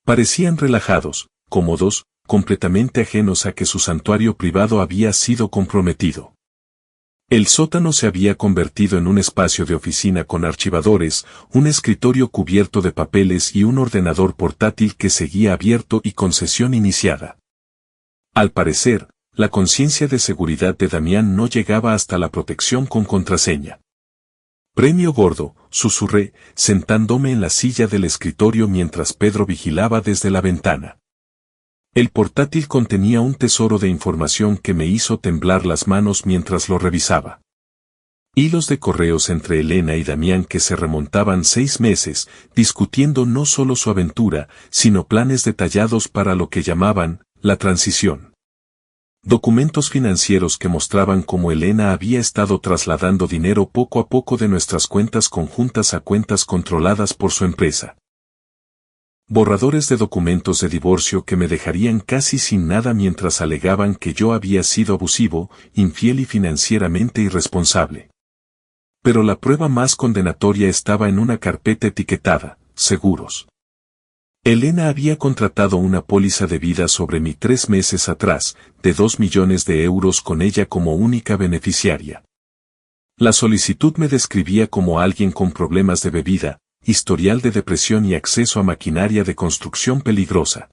Parecían relajados, cómodos, completamente ajenos a que su santuario privado había sido comprometido. El sótano se había convertido en un espacio de oficina con archivadores, un escritorio cubierto de papeles y un ordenador portátil que seguía abierto y con sesión iniciada. Al parecer, la conciencia de seguridad de Damián no llegaba hasta la protección con contraseña. Premio gordo, susurré, sentándome en la silla del escritorio mientras Pedro vigilaba desde la ventana. El portátil contenía un tesoro de información que me hizo temblar las manos mientras lo revisaba. Hilos de correos entre Elena y Damián que se remontaban 6 meses, discutiendo no solo su aventura, sino planes detallados para lo que llamaban, la transición. Documentos financieros que mostraban cómo Elena había estado trasladando dinero poco a poco de nuestras cuentas conjuntas a cuentas controladas por su empresa. Borradores de documentos de divorcio que me dejarían casi sin nada mientras alegaban que yo había sido abusivo, infiel y financieramente irresponsable. Pero la prueba más condenatoria estaba en una carpeta etiquetada, seguros. Elena había contratado una póliza de vida sobre mí 3 meses atrás, de 2 millones de euros con ella como única beneficiaria. La solicitud me describía como alguien con problemas de bebida, historial de depresión y acceso a maquinaria de construcción peligrosa.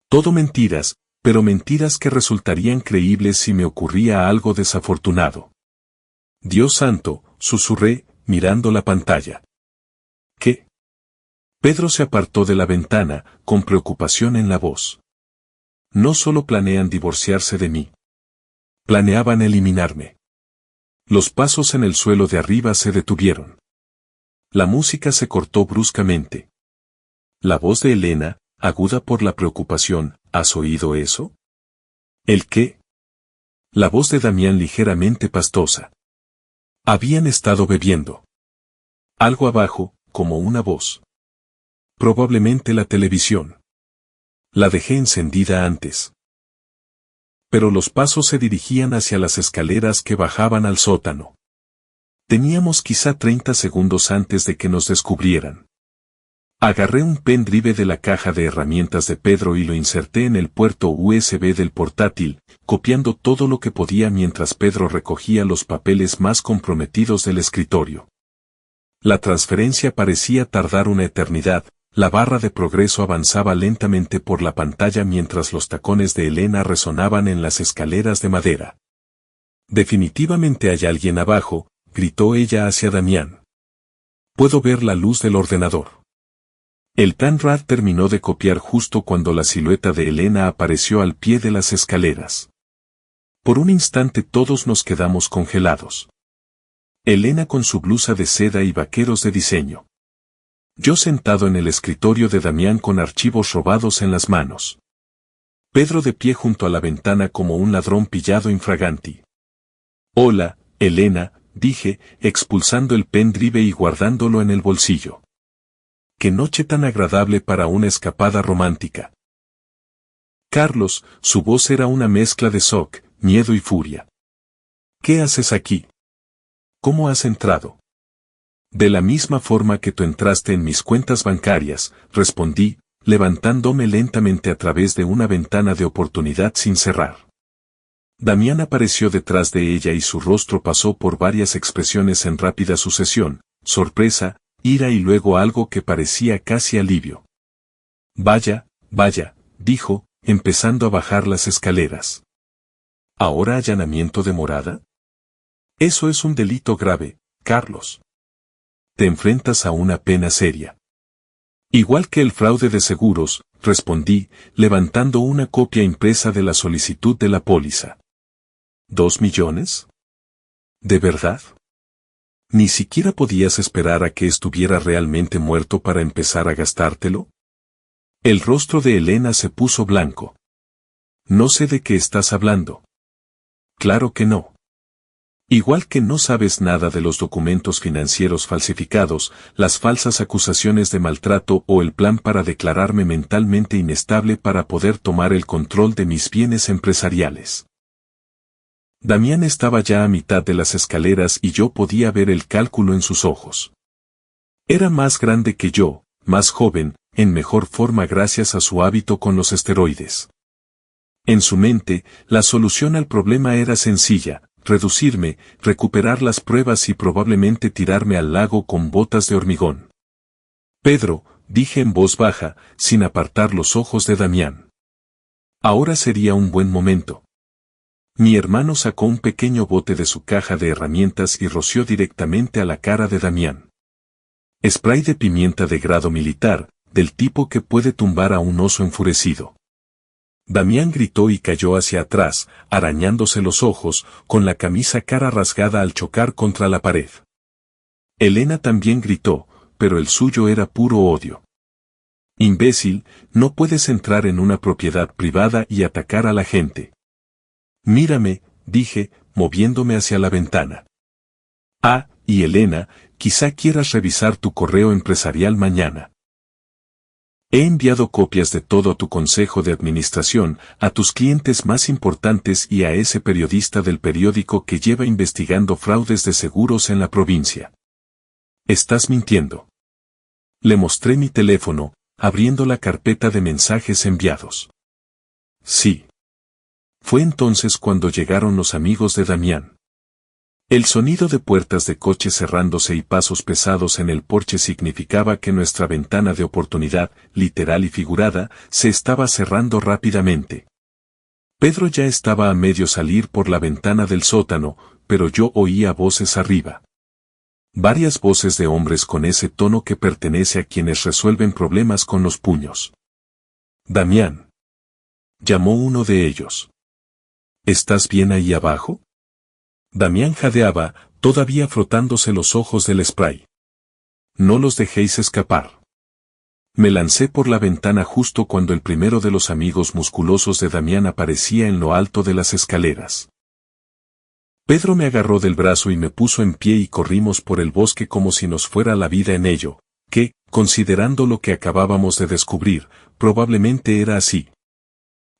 Todo mentiras, pero mentiras que resultarían creíbles si me ocurría algo desafortunado. Dios santo, susurré, mirando la pantalla. ¿Qué? Pedro se apartó de la ventana, con preocupación en la voz. No solo planean divorciarse de mí. Planeaban eliminarme. Los pasos en el suelo de arriba se detuvieron. La música se cortó bruscamente. La voz de Elena, aguda por la preocupación, ¿has oído eso? ¿El qué? La voz de Damián ligeramente pastosa. Habían estado bebiendo. Algo abajo, como una voz. Probablemente la televisión. La dejé encendida antes. Pero los pasos se dirigían hacia las escaleras que bajaban al sótano. Teníamos quizá 30 segundos antes de que nos descubrieran. Agarré un pendrive de la caja de herramientas de Pedro y lo inserté en el puerto USB del portátil, copiando todo lo que podía mientras Pedro recogía los papeles más comprometidos del escritorio. La transferencia parecía tardar una eternidad, la barra de progreso avanzaba lentamente por la pantalla mientras los tacones de Elena resonaban en las escaleras de madera. Definitivamente hay alguien abajo, gritó ella hacia Damián. Puedo ver la luz del ordenador. El Tanrad terminó de copiar justo cuando la silueta de Elena apareció al pie de las escaleras. Por un instante todos nos quedamos congelados. Elena con su blusa de seda y vaqueros de diseño. Yo sentado en el escritorio de Damián con archivos robados en las manos. Pedro de pie junto a la ventana como un ladrón pillado infraganti. Hola, Elena, dije, expulsando el pendrive y guardándolo en el bolsillo. Qué noche tan agradable para una escapada romántica. Carlos, su voz era una mezcla de shock, miedo y furia. ¿Qué haces aquí? ¿Cómo has entrado? De la misma forma que tú entraste en mis cuentas bancarias, respondí, levantándome lentamente a través de una ventana de oportunidad sin cerrar. Damián apareció detrás de ella y su rostro pasó por varias expresiones en rápida sucesión, sorpresa, ira y luego algo que parecía casi alivio. Vaya, vaya, dijo, empezando a bajar las escaleras. ¿Ahora allanamiento de morada? Eso es un delito grave, Carlos. Te enfrentas a una pena seria. Igual que el fraude de seguros, respondí, levantando una copia impresa de la solicitud de la póliza. ¿2 millones? ¿De verdad? ¿Ni siquiera podías esperar a que estuviera realmente muerto para empezar a gastártelo? El rostro de Elena se puso blanco. No sé de qué estás hablando. Claro que no. Igual que no sabes nada de los documentos financieros falsificados, las falsas acusaciones de maltrato o el plan para declararme mentalmente inestable para poder tomar el control de mis bienes empresariales. Damián estaba ya a mitad de las escaleras y yo podía ver el cálculo en sus ojos. Era más grande que yo, más joven, en mejor forma gracias a su hábito con los esteroides. En su mente, la solución al problema era sencilla, reducirme, recuperar las pruebas y probablemente tirarme al lago con botas de hormigón. Pedro, dije en voz baja, sin apartar los ojos de Damián. Ahora sería un buen momento. Mi hermano sacó un pequeño bote de su caja de herramientas y roció directamente a la cara de Damián. Spray de pimienta de grado militar, del tipo que puede tumbar a un oso enfurecido. Damián gritó y cayó hacia atrás, arañándose los ojos, con la camisa cara rasgada al chocar contra la pared. Elena también gritó, pero el suyo era puro odio. Imbécil, no puedes entrar en una propiedad privada y atacar a la gente. Mírame, dije, moviéndome hacia la ventana. Ah, y Elena, quizá quieras revisar tu correo empresarial mañana. He enviado copias de todo a tu consejo de administración, a tus clientes más importantes y a ese periodista del periódico que lleva investigando fraudes de seguros en la provincia. Estás mintiendo. Le mostré mi teléfono, abriendo la carpeta de mensajes enviados. Sí. Fue entonces cuando llegaron los amigos de Damián. El sonido de puertas de coche cerrándose y pasos pesados en el porche significaba que nuestra ventana de oportunidad, literal y figurada, se estaba cerrando rápidamente. Pedro ya estaba a medio salir por la ventana del sótano, pero yo oía voces arriba. Varias voces de hombres con ese tono que pertenece a quienes resuelven problemas con los puños. Damián. Llamó uno de ellos. ¿Estás bien ahí abajo? Damián jadeaba, todavía frotándose los ojos del spray. No los dejéis escapar. Me lancé por la ventana justo cuando el primero de los amigos musculosos de Damián aparecía en lo alto de las escaleras. Pedro me agarró del brazo y me puso en pie y corrimos por el bosque como si nos fuera la vida en ello, que, considerando lo que acabábamos de descubrir, probablemente era así.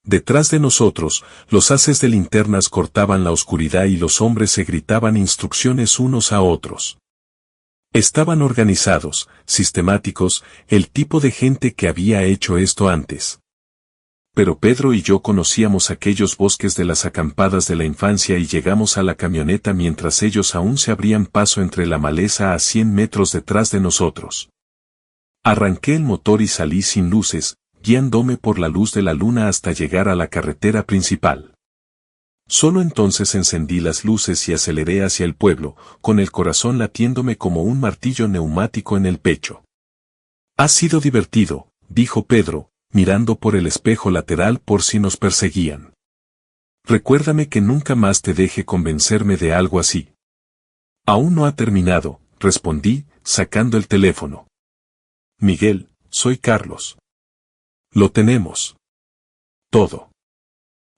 Detrás de nosotros, los haces de linternas cortaban la oscuridad y los hombres se gritaban instrucciones unos a otros. Estaban organizados, sistemáticos, el tipo de gente que había hecho esto antes. Pero Pedro y yo conocíamos aquellos bosques de las acampadas de la infancia y llegamos a la camioneta mientras ellos aún se abrían paso entre la maleza a 100 metros detrás de nosotros. Arranqué el motor y salí sin luces, guiándome por la luz de la luna hasta llegar a la carretera principal. Solo entonces encendí las luces y aceleré hacia el pueblo, con el corazón latiéndome como un martillo neumático en el pecho. «Ha sido divertido», dijo Pedro, mirando por el espejo lateral por si nos perseguían. «Recuérdame que nunca más te deje convencerme de algo así». «Aún no ha terminado», respondí, sacando el teléfono. «Miguel, soy Carlos». «Lo tenemos. Todo.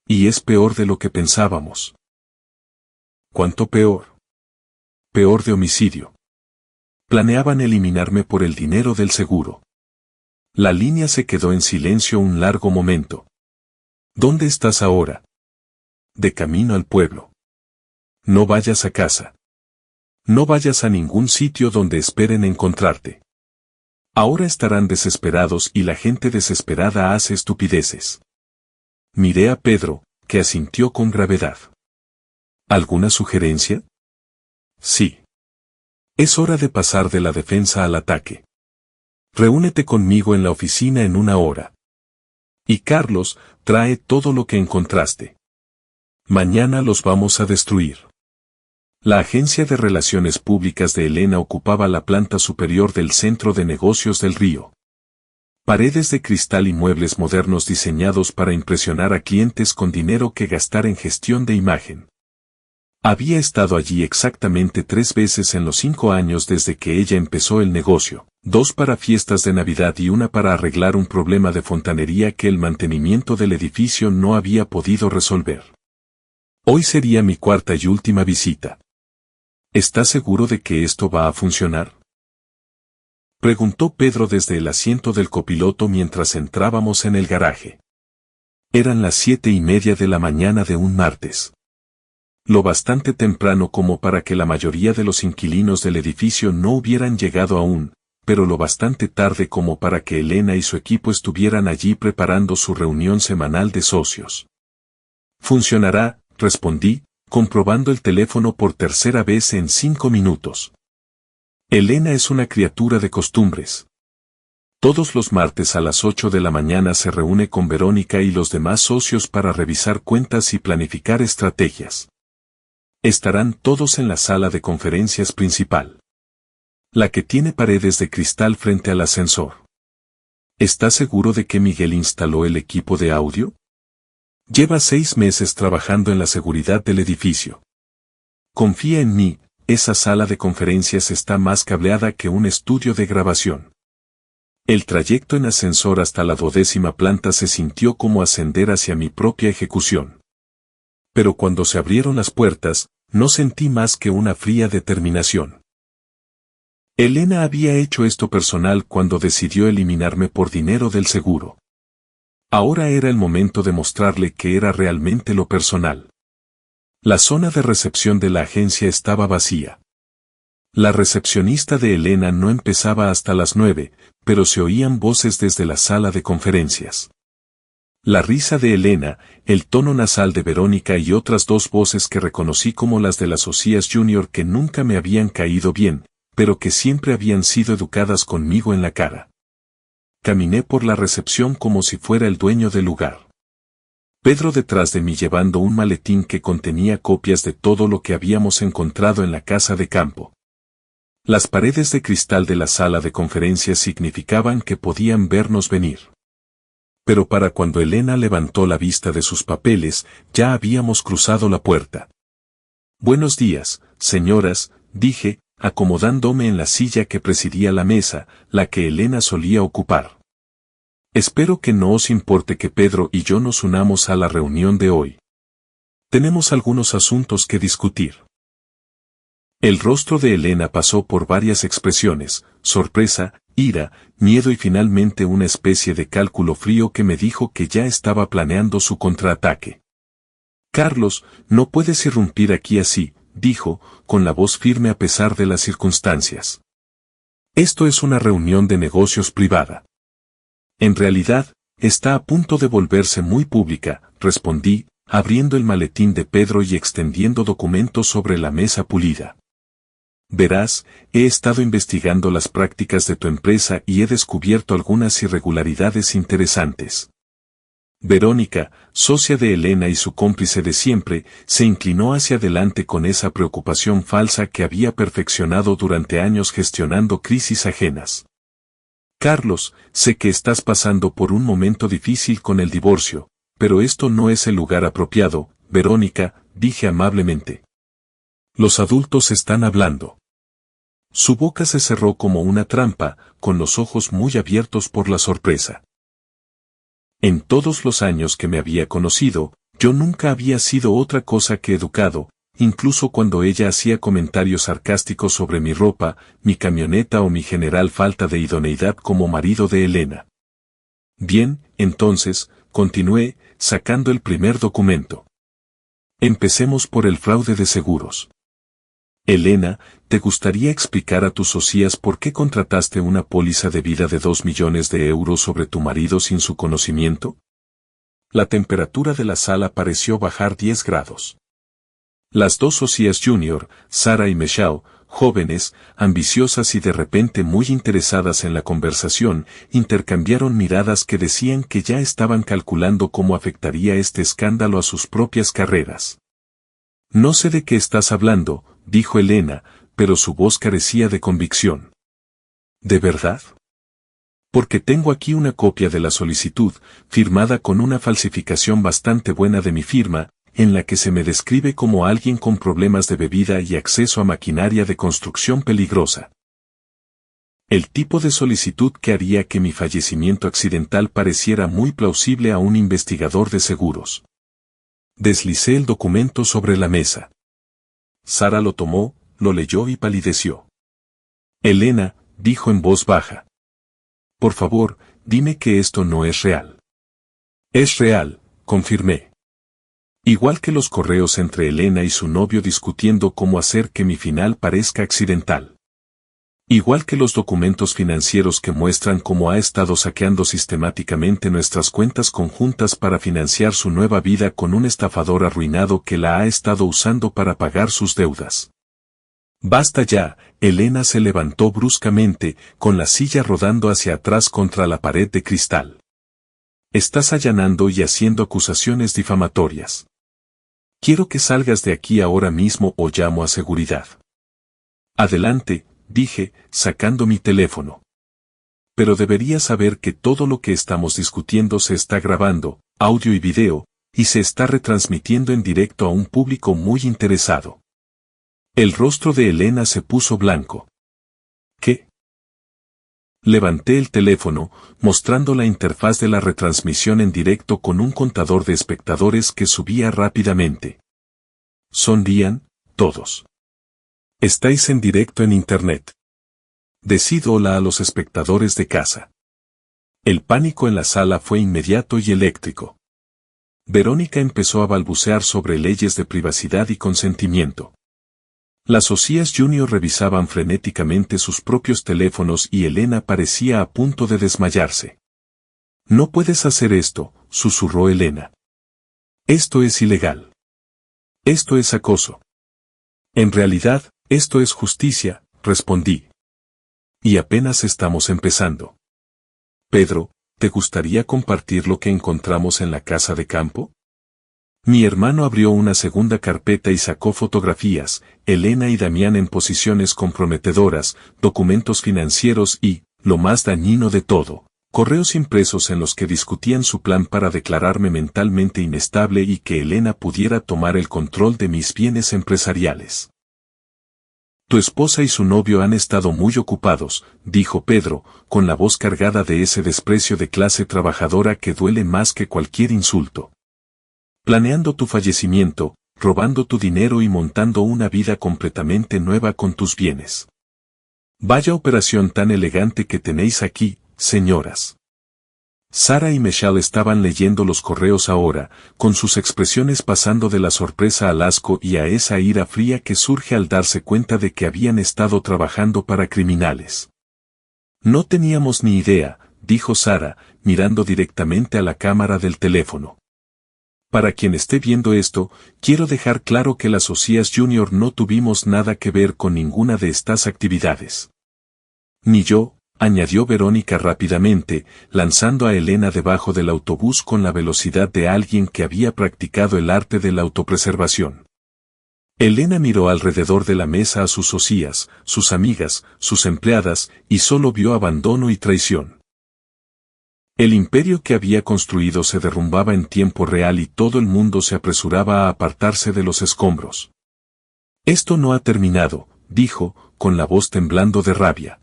Y es peor de lo que pensábamos». «¿Cuánto peor?» «Peor de homicidio. Planeaban eliminarme por el dinero del seguro». La línea se quedó en silencio un largo momento. «¿Dónde estás ahora?» «De camino al pueblo». «No vayas a casa. No vayas a ningún sitio donde esperen encontrarte. Ahora estarán desesperados y la gente desesperada hace estupideces». Miré a Pedro, que asintió con gravedad. ¿Alguna sugerencia? Sí. Es hora de pasar de la defensa al ataque. Reúnete conmigo en la oficina en 1 hora. Y Carlos, trae todo lo que encontraste. Mañana los vamos a destruir. La agencia de relaciones públicas de Elena ocupaba la planta superior del centro de negocios del Río. Paredes de cristal y muebles modernos diseñados para impresionar a clientes con dinero que gastar en gestión de imagen. Había estado allí exactamente 3 veces en los 5 años desde que ella empezó el negocio, 2 para fiestas de Navidad y 1 para arreglar un problema de fontanería que el mantenimiento del edificio no había podido resolver. Hoy sería mi 4ª y última visita. ¿Estás seguro de que esto va a funcionar?, preguntó Pedro desde el asiento del copiloto mientras entrábamos en el garaje. Eran las 7:30 de la mañana de un martes. Lo bastante temprano como para que la mayoría de los inquilinos del edificio no hubieran llegado aún, pero lo bastante tarde como para que Elena y su equipo estuvieran allí preparando su reunión semanal de socios. «Funcionará», respondí, comprobando el teléfono por tercera vez en 5 minutos. Elena es una criatura de costumbres. Todos los martes a las 8 de la mañana se reúne con Verónica y los demás socios para revisar cuentas y planificar estrategias. Estarán todos en la sala de conferencias principal. La que tiene paredes de cristal frente al ascensor. ¿Estás seguro de que Miguel instaló el equipo de audio? Lleva 6 meses trabajando en la seguridad del edificio. Confía en mí, esa sala de conferencias está más cableada que un estudio de grabación. El trayecto en ascensor hasta la 12ª planta se sintió como ascender hacia mi propia ejecución. Pero cuando se abrieron las puertas, no sentí más que una fría determinación. Elena había hecho esto personal cuando decidió eliminarme por dinero del seguro. Ahora era el momento de mostrarle que era realmente lo personal. La zona de recepción de la agencia estaba vacía. La recepcionista de Elena no empezaba hasta las 9, pero se oían voces desde la sala de conferencias. La risa de Elena, el tono nasal de Verónica y otras 2 voces que reconocí como las de las Osías Jr. que nunca me habían caído bien, pero que siempre habían sido educadas conmigo en la cara. Caminé por la recepción como si fuera el dueño del lugar. Pedro detrás de mí llevando un maletín que contenía copias de todo lo que habíamos encontrado en la casa de campo. Las paredes de cristal de la sala de conferencias significaban que podían vernos venir. Pero para cuando Elena levantó la vista de sus papeles, ya habíamos cruzado la puerta. «Buenos días, señoras», dije, acomodándome en la silla que presidía la mesa, la que Elena solía ocupar. «Espero que no os importe que Pedro y yo nos unamos a la reunión de hoy. Tenemos algunos asuntos que discutir». El rostro de Elena pasó por varias expresiones, sorpresa, ira, miedo y finalmente una especie de cálculo frío que me dijo que ya estaba planeando su contraataque. «Carlos, no puedes irrumpir aquí así», dijo, con la voz firme a pesar de las circunstancias. Esto es una reunión de negocios privada. En realidad, está a punto de volverse muy pública, respondí, abriendo el maletín de Pedro y extendiendo documentos sobre la mesa pulida. Verás, he estado investigando las prácticas de tu empresa y he descubierto algunas irregularidades interesantes. Verónica, socia de Elena y su cómplice de siempre, se inclinó hacia adelante con esa preocupación falsa que había perfeccionado durante años gestionando crisis ajenas. Carlos, sé que estás pasando por un momento difícil con el divorcio, pero esto no es el lugar apropiado, Verónica, dije amablemente. Los adultos están hablando. Su boca se cerró como una trampa, con los ojos muy abiertos por la sorpresa. En todos los años que me había conocido, yo nunca había sido otra cosa que educado, incluso cuando ella hacía comentarios sarcásticos sobre mi ropa, mi camioneta o mi general falta de idoneidad como marido de Elena. Bien, entonces, continué, sacando el primer documento. Empecemos por el fraude de seguros. Elena, ¿te gustaría explicar a tus socias por qué contrataste una póliza de vida de 2 millones de euros sobre tu marido sin su conocimiento? La temperatura de la sala pareció bajar 10 grados. Las dos socias junior, Sara y Michelle, jóvenes, ambiciosas y de repente muy interesadas en la conversación, intercambiaron miradas que decían que ya estaban calculando cómo afectaría este escándalo a sus propias carreras. No sé de qué estás hablando, dijo Elena, pero su voz carecía de convicción. ¿De verdad? Porque tengo aquí una copia de la solicitud, firmada con una falsificación bastante buena de mi firma, en la que se me describe como alguien con problemas de bebida y acceso a maquinaria de construcción peligrosa. El tipo de solicitud que haría que mi fallecimiento accidental pareciera muy plausible a un investigador de seguros. Deslicé el documento sobre la mesa. Sara lo tomó, lo leyó y palideció. Elena, dijo en voz baja. Por favor, dime que esto no es real. Es real, confirmé. Igual que los correos entre Elena y su novio discutiendo cómo hacer que mi final parezca accidental. Igual que los documentos financieros que muestran cómo ha estado saqueando sistemáticamente nuestras cuentas conjuntas para financiar su nueva vida con un estafador arruinado que la ha estado usando para pagar sus deudas. Basta ya, Elena se levantó bruscamente, con la silla rodando hacia atrás contra la pared de cristal. Estás allanando y haciendo acusaciones difamatorias. Quiero que salgas de aquí ahora mismo o llamo a seguridad. Adelante, dije, sacando mi teléfono. Pero deberías saber que todo lo que estamos discutiendo se está grabando, audio y video, y se está retransmitiendo en directo a un público muy interesado. El rostro de Elena se puso blanco. ¿Qué? Levanté el teléfono, mostrando la interfaz de la retransmisión en directo con un contador de espectadores que subía rápidamente. Sonrían, todos. Estáis en directo en Internet. Decid hola a los espectadores de casa. El pánico en la sala fue inmediato y eléctrico. Verónica empezó a balbucear sobre leyes de privacidad y consentimiento. Las socias junior revisaban frenéticamente sus propios teléfonos y Elena parecía a punto de desmayarse. No puedes hacer esto, susurró Elena. Esto es ilegal. Esto es acoso. En realidad, esto es justicia, respondí. Y apenas estamos empezando. Pedro, ¿te gustaría compartir lo que encontramos en la casa de campo? Mi hermano abrió una segunda carpeta y sacó fotografías, Elena y Damián en posiciones comprometedoras, documentos financieros y, lo más dañino de todo, correos impresos en los que discutían su plan para declararme mentalmente inestable y que Elena pudiera tomar el control de mis bienes empresariales. Tu esposa y su novio han estado muy ocupados, dijo Pedro, con la voz cargada de ese desprecio de clase trabajadora que duele más que cualquier insulto. Planeando tu fallecimiento, robando tu dinero y montando una vida completamente nueva con tus bienes. Vaya operación tan elegante que tenéis aquí, señoras. Sara y Michelle estaban leyendo los correos ahora, con sus expresiones pasando de la sorpresa al asco y a esa ira fría que surge al darse cuenta de que habían estado trabajando para criminales. No teníamos ni idea, dijo Sara, mirando directamente a la cámara del teléfono. Para quien esté viendo esto, quiero dejar claro que las Socias Junior no tuvimos nada que ver con ninguna de estas actividades. Ni yo, añadió Verónica rápidamente, lanzando a Elena debajo del autobús con la velocidad de alguien que había practicado el arte de la autopreservación. Elena miró alrededor de la mesa a sus socias, sus amigas, sus empleadas, y solo vio abandono y traición. El imperio que había construido se derrumbaba en tiempo real y todo el mundo se apresuraba a apartarse de los escombros. Esto no ha terminado, dijo, con la voz temblando de rabia.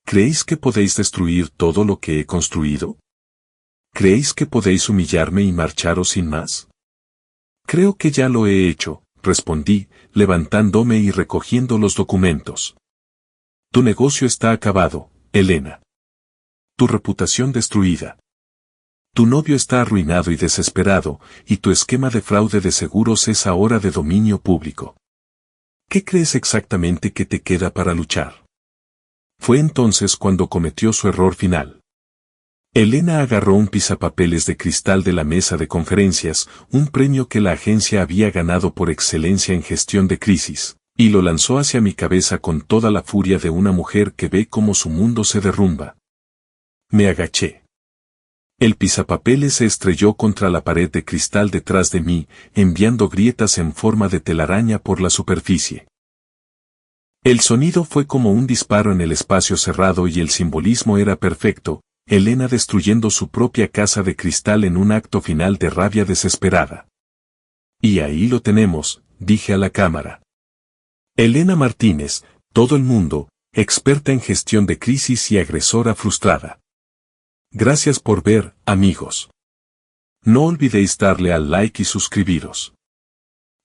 ¿Creéis que podéis destruir todo lo que he construido? ¿Creéis que podéis humillarme y marcharos sin más? Creo que ya lo he hecho, respondí, levantándome y recogiendo los documentos. Tu negocio está acabado, Elena. Tu reputación destruida. Tu novio está arruinado y desesperado, y tu esquema de fraude de seguros es ahora de dominio público. ¿Qué crees exactamente que te queda para luchar? Fue entonces cuando cometió su error final. Elena agarró un pisapapeles de cristal de la mesa de conferencias, un premio que la agencia había ganado por excelencia en gestión de crisis, y lo lanzó hacia mi cabeza con toda la furia de una mujer que ve cómo su mundo se derrumba. Me agaché. El pisapapeles se estrelló contra la pared de cristal detrás de mí, enviando grietas en forma de telaraña por la superficie. El sonido fue como un disparo en el espacio cerrado y el simbolismo era perfecto, Elena destruyendo su propia casa de cristal en un acto final de rabia desesperada. Y ahí lo tenemos, dije a la cámara. Elena Martínez, todo el mundo, experta en gestión de crisis y agresora frustrada. Gracias por ver, amigos. No olvidéis darle al like y suscribiros.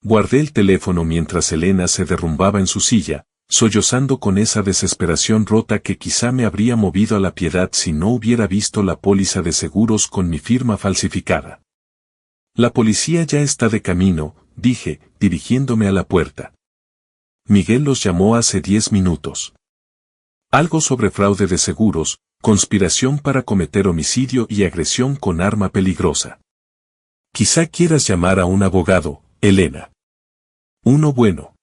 Guardé el teléfono mientras Elena se derrumbaba en su silla, sollozando con esa desesperación rota que quizá me habría movido a la piedad si no hubiera visto la póliza de seguros con mi firma falsificada. La policía ya está de camino, dije, dirigiéndome a la puerta. Miguel los llamó hace 10 minutos. Algo sobre fraude de seguros, conspiración para cometer homicidio y agresión con arma peligrosa. Quizá quieras llamar a un abogado, Elena. Uno bueno.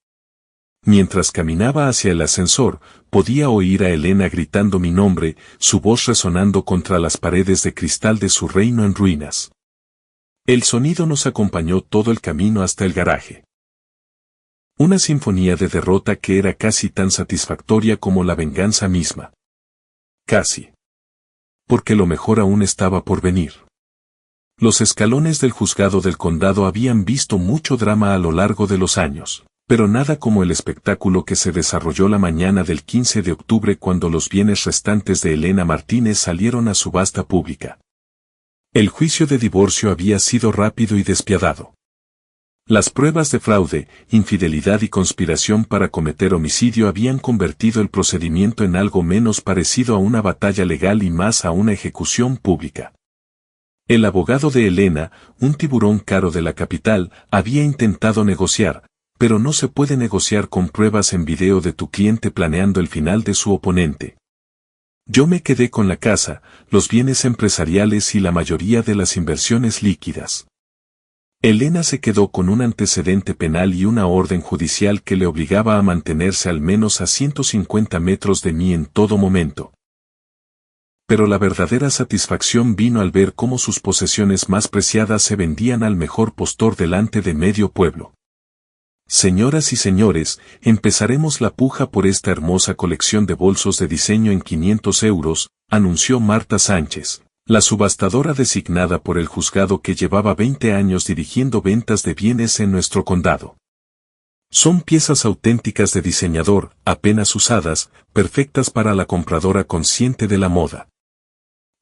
Mientras caminaba hacia el ascensor, podía oír a Elena gritando mi nombre, su voz resonando contra las paredes de cristal de su reino en ruinas. El sonido nos acompañó todo el camino hasta el garaje. Una sinfonía de derrota que era casi tan satisfactoria como la venganza misma. Casi. Porque lo mejor aún estaba por venir. Los escalones del juzgado del condado habían visto mucho drama a lo largo de los años, pero nada como el espectáculo que se desarrolló la mañana del 15 de octubre cuando los bienes restantes de Elena Martínez salieron a subasta pública. El juicio de divorcio había sido rápido y despiadado. Las pruebas de fraude, infidelidad y conspiración para cometer homicidio habían convertido el procedimiento en algo menos parecido a una batalla legal y más a una ejecución pública. El abogado de Elena, un tiburón caro de la capital, había intentado negociar, pero no se puede negociar con pruebas en video de tu cliente planeando el final de su oponente. Yo me quedé con la casa, los bienes empresariales y la mayoría de las inversiones líquidas. Elena se quedó con un antecedente penal y una orden judicial que le obligaba a mantenerse al menos a 150 metros de mí en todo momento. Pero la verdadera satisfacción vino al ver cómo sus posesiones más preciadas se vendían al mejor postor delante de medio pueblo. Señoras y señores, empezaremos la puja por esta hermosa colección de bolsos de diseño en 500 euros, anunció Marta Sánchez, la subastadora designada por el juzgado que llevaba 20 años dirigiendo ventas de bienes en nuestro condado. Son piezas auténticas de diseñador, apenas usadas, perfectas para la compradora consciente de la moda.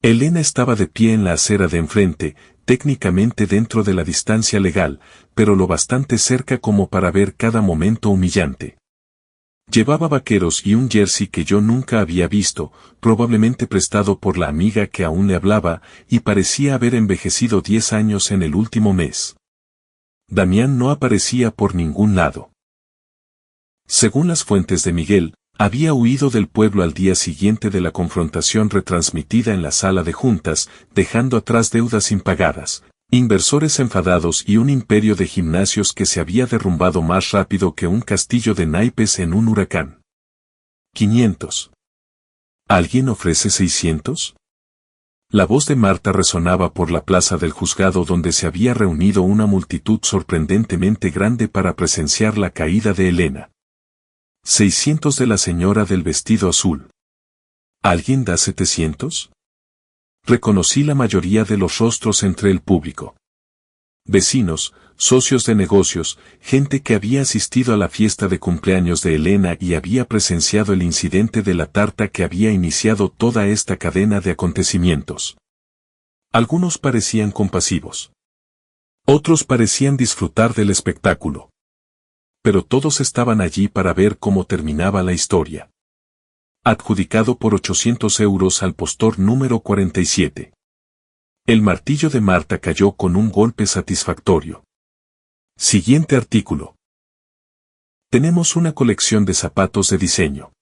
Elena estaba de pie en la acera de enfrente, técnicamente dentro de la distancia legal, pero lo bastante cerca como para ver cada momento humillante. Llevaba vaqueros y un jersey que yo nunca había visto, probablemente prestado por la amiga que aún le hablaba, y parecía haber envejecido 10 años en el último mes. Damián no aparecía por ningún lado. Según las fuentes de Miguel, Había huido del pueblo al día siguiente de la confrontación retransmitida en la sala de juntas, dejando atrás deudas impagadas, inversores enfadados y un imperio de gimnasios que se había derrumbado más rápido que un castillo de naipes en un huracán. 500. ¿Alguien ofrece 600? La voz de Marta resonaba por la plaza del juzgado donde se había reunido una multitud sorprendentemente grande para presenciar la caída de Elena. 600 de la señora del vestido azul. ¿Alguien da 700? Reconocí la mayoría de los rostros entre el público. Vecinos, socios de negocios, gente que había asistido a la fiesta de cumpleaños de Elena y había presenciado el incidente de la tarta que había iniciado toda esta cadena de acontecimientos. Algunos parecían compasivos. Otros parecían disfrutar del espectáculo. Pero todos estaban allí para ver cómo terminaba la historia. Adjudicado por 800 euros al postor número 47. El martillo de Marta cayó con un golpe satisfactorio. Siguiente artículo. Tenemos una colección de zapatos de diseño.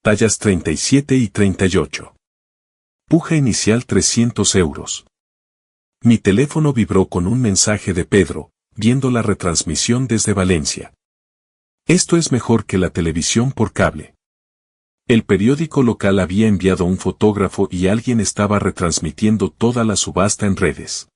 Tallas 37 y 38. Puja inicial 300 euros. Mi teléfono vibró con un mensaje de Pedro, viendo la retransmisión desde Valencia. Esto es mejor que la televisión por cable. El periódico local había enviado un fotógrafo y alguien estaba retransmitiendo toda la subasta en redes.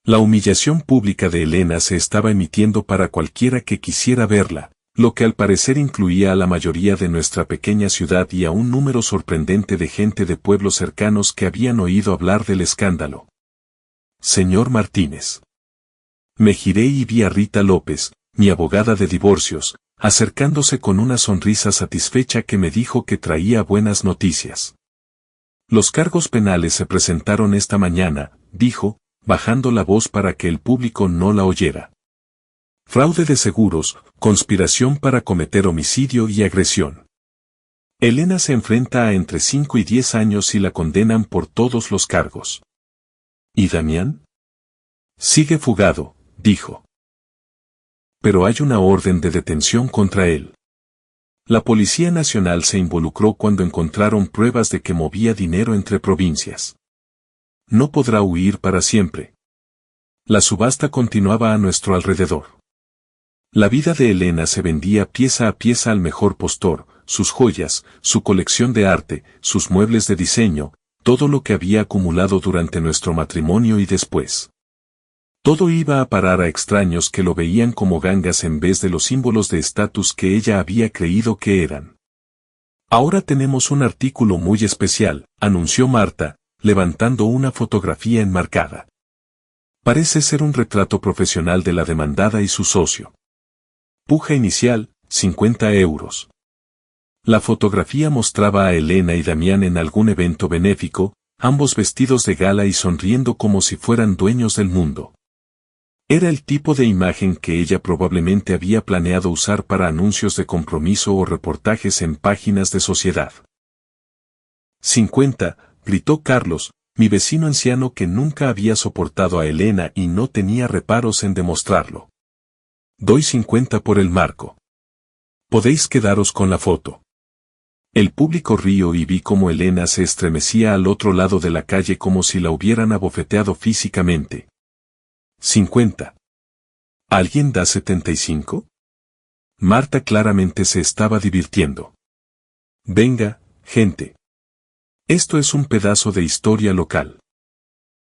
La humillación pública de Elena se estaba emitiendo para cualquiera que quisiera verla, lo que al parecer incluía a la mayoría de nuestra pequeña ciudad y a un número sorprendente de gente de pueblos cercanos que habían oído hablar del escándalo. Señor Martínez. Me giré y vi a Rita López, mi abogada de divorcios, acercándose con una sonrisa satisfecha que me dijo que traía buenas noticias. Los cargos penales se presentaron esta mañana, dijo, bajando la voz para que el público no la oyera. Fraude de seguros, conspiración para cometer homicidio y agresión. Elena se enfrenta a entre 5 y 10 años y la condenan por todos los cargos. ¿Y Damián? Sigue fugado, dijo. Pero hay una orden de detención contra él. La Policía Nacional se involucró cuando encontraron pruebas de que movía dinero entre provincias. No podrá huir para siempre. La subasta continuaba a nuestro alrededor. La vida de Elena se vendía pieza a pieza al mejor postor, sus joyas, su colección de arte, sus muebles de diseño, todo lo que había acumulado durante nuestro matrimonio y después. Todo iba a parar a extraños que lo veían como gangas en vez de los símbolos de estatus que ella había creído que eran. Ahora tenemos un artículo muy especial, anunció Marta, levantando una fotografía enmarcada. Parece ser un retrato profesional de la demandada y su socio. Puja inicial, 50 euros. La fotografía mostraba a Elena y Damián en algún evento benéfico, ambos vestidos de gala y sonriendo como si fueran dueños del mundo. Era el tipo de imagen que ella probablemente había planeado usar para anuncios de compromiso o reportajes en páginas de sociedad. 50, gritó Carlos, mi vecino anciano que nunca había soportado a Elena y no tenía reparos en demostrarlo. Doy 50 por el marco. Podéis quedaros con la foto. El público rió y vi cómo Elena se estremecía al otro lado de la calle como si la hubieran abofeteado físicamente. 50. ¿Alguien da 75? Marta claramente se estaba divirtiendo. Venga, gente. Esto es un pedazo de historia local.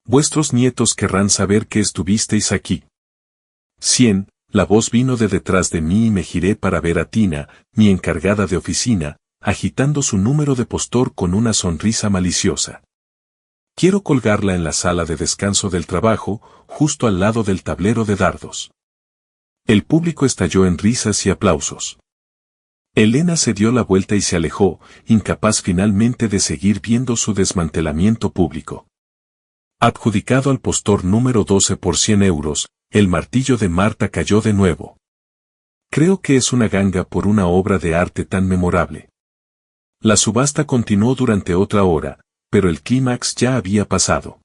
Vuestros nietos querrán saber que estuvisteis aquí. 100, la voz vino de detrás de mí y me giré para ver a Tina, mi encargada de oficina, agitando su número de postor con una sonrisa maliciosa. Quiero colgarla en la sala de descanso del trabajo, justo al lado del tablero de dardos. El público estalló en risas y aplausos. Elena se dio la vuelta y se alejó, incapaz finalmente de seguir viendo su desmantelamiento público. Adjudicado al postor número 12 por 100 euros, el martillo de Marta cayó de nuevo. Creo que es una ganga por una obra de arte tan memorable. La subasta continuó durante otra hora, pero el clímax ya había pasado.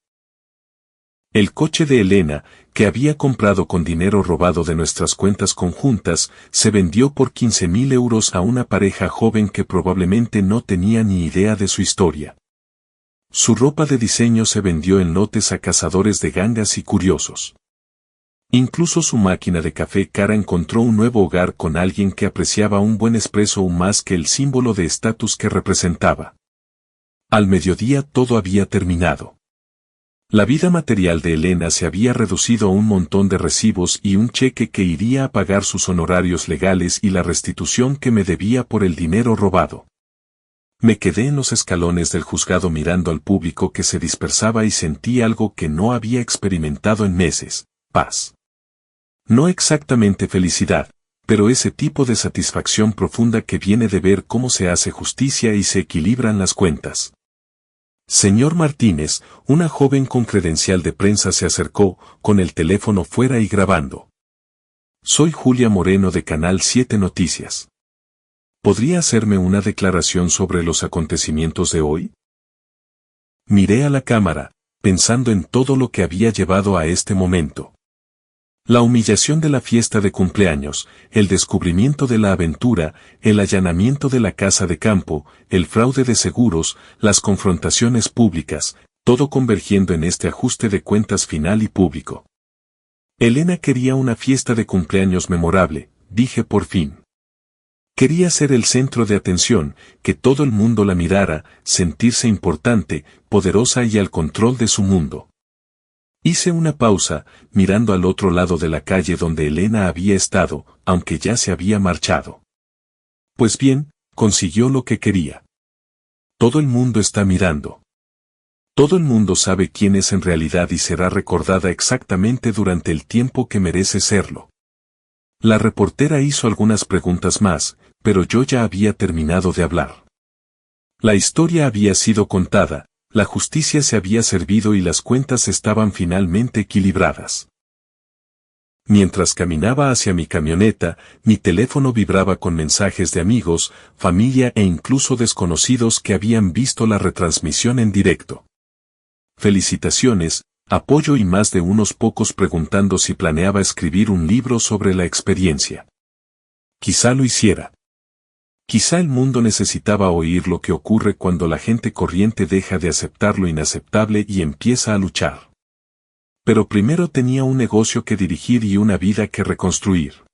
El coche de Elena, que había comprado con dinero robado de nuestras cuentas conjuntas, se vendió por 15.000 euros a una pareja joven que probablemente no tenía ni idea de su historia. Su ropa de diseño se vendió en lotes a cazadores de gangas y curiosos. Incluso su máquina de café cara encontró un nuevo hogar con alguien que apreciaba un buen espresso aún más que el símbolo de estatus que representaba. Al mediodía todo había terminado. La vida material de Elena se había reducido a un montón de recibos y un cheque que iría a pagar sus honorarios legales y la restitución que me debía por el dinero robado. Me quedé en los escalones del juzgado mirando al público que se dispersaba y sentí algo que no había experimentado en meses: paz. No exactamente felicidad, pero ese tipo de satisfacción profunda que viene de ver cómo se hace justicia y se equilibran las cuentas. Señor Martínez, una joven con credencial de prensa se acercó, con el teléfono fuera y grabando. Soy Julia Moreno de Canal 7 Noticias. ¿Podría hacerme una declaración sobre los acontecimientos de hoy? Miré a la cámara, pensando en todo lo que había llevado a este momento. La humillación de la fiesta de cumpleaños, el descubrimiento de la aventura, el allanamiento de la casa de campo, el fraude de seguros, las confrontaciones públicas, todo convergiendo en este ajuste de cuentas final y público. Elena quería una fiesta de cumpleaños memorable, dije por fin. Quería ser el centro de atención, que todo el mundo la mirara, sentirse importante, poderosa y al control de su mundo. Hice una pausa, mirando al otro lado de la calle donde Elena había estado, aunque ya se había marchado. Pues bien, consiguió lo que quería. Todo el mundo está mirando. Todo el mundo sabe quién es en realidad y será recordada exactamente durante el tiempo que merece serlo. La reportera hizo algunas preguntas más, pero yo ya había terminado de hablar. La historia había sido contada. La justicia se había servido y las cuentas estaban finalmente equilibradas. Mientras caminaba hacia mi camioneta, mi teléfono vibraba con mensajes de amigos, familia e incluso desconocidos que habían visto la retransmisión en directo. Felicitaciones, apoyo y más de unos pocos preguntando si planeaba escribir un libro sobre la experiencia. Quizá lo hiciera. Quizá el mundo necesitaba oír lo que ocurre cuando la gente corriente deja de aceptar lo inaceptable y empieza a luchar. Pero primero tenía un negocio que dirigir y una vida que reconstruir.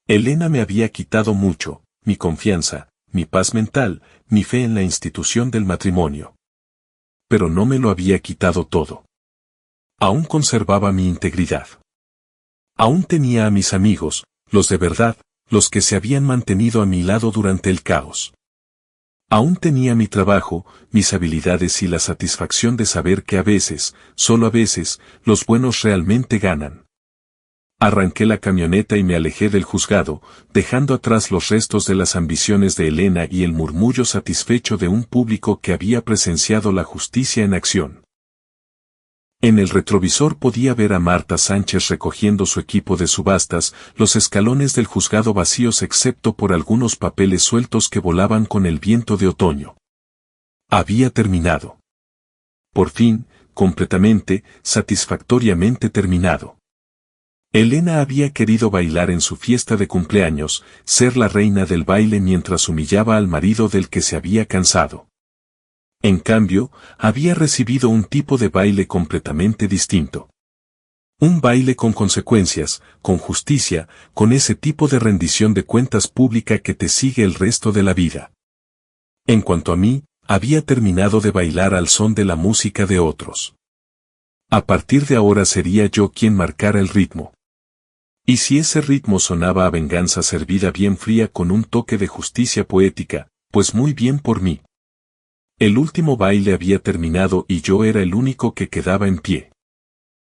Elena me había quitado mucho: mi confianza, mi paz mental, mi fe en la institución del matrimonio. Pero no me lo había quitado todo. Aún conservaba mi integridad. Aún tenía a mis amigos, los de verdad, los que se habían mantenido a mi lado durante el caos. Aún tenía mi trabajo, mis habilidades y la satisfacción de saber que a veces, solo a veces, los buenos realmente ganan. Arranqué la camioneta y me alejé del juzgado, dejando atrás los restos de las ambiciones de Elena y el murmullo satisfecho de un público que había presenciado la justicia en acción. En el retrovisor podía ver a Marta Sánchez recogiendo su equipo de subastas, los escalones del juzgado vacíos excepto por algunos papeles sueltos que volaban con el viento de otoño. Había terminado. Por fin, completamente, satisfactoriamente terminado. Elena había querido bailar en su fiesta de cumpleaños, ser la reina del baile mientras humillaba al marido del que se había cansado. En cambio, había recibido un tipo de baile completamente distinto. Un baile con consecuencias, con justicia, con ese tipo de rendición de cuentas pública que te sigue el resto de la vida. En cuanto a mí, había terminado de bailar al son de la música de otros. A partir de ahora sería yo quien marcara el ritmo. Y si ese ritmo sonaba a venganza servida bien fría con un toque de justicia poética, pues muy bien por mí. El último baile había terminado y yo era el único que quedaba en pie.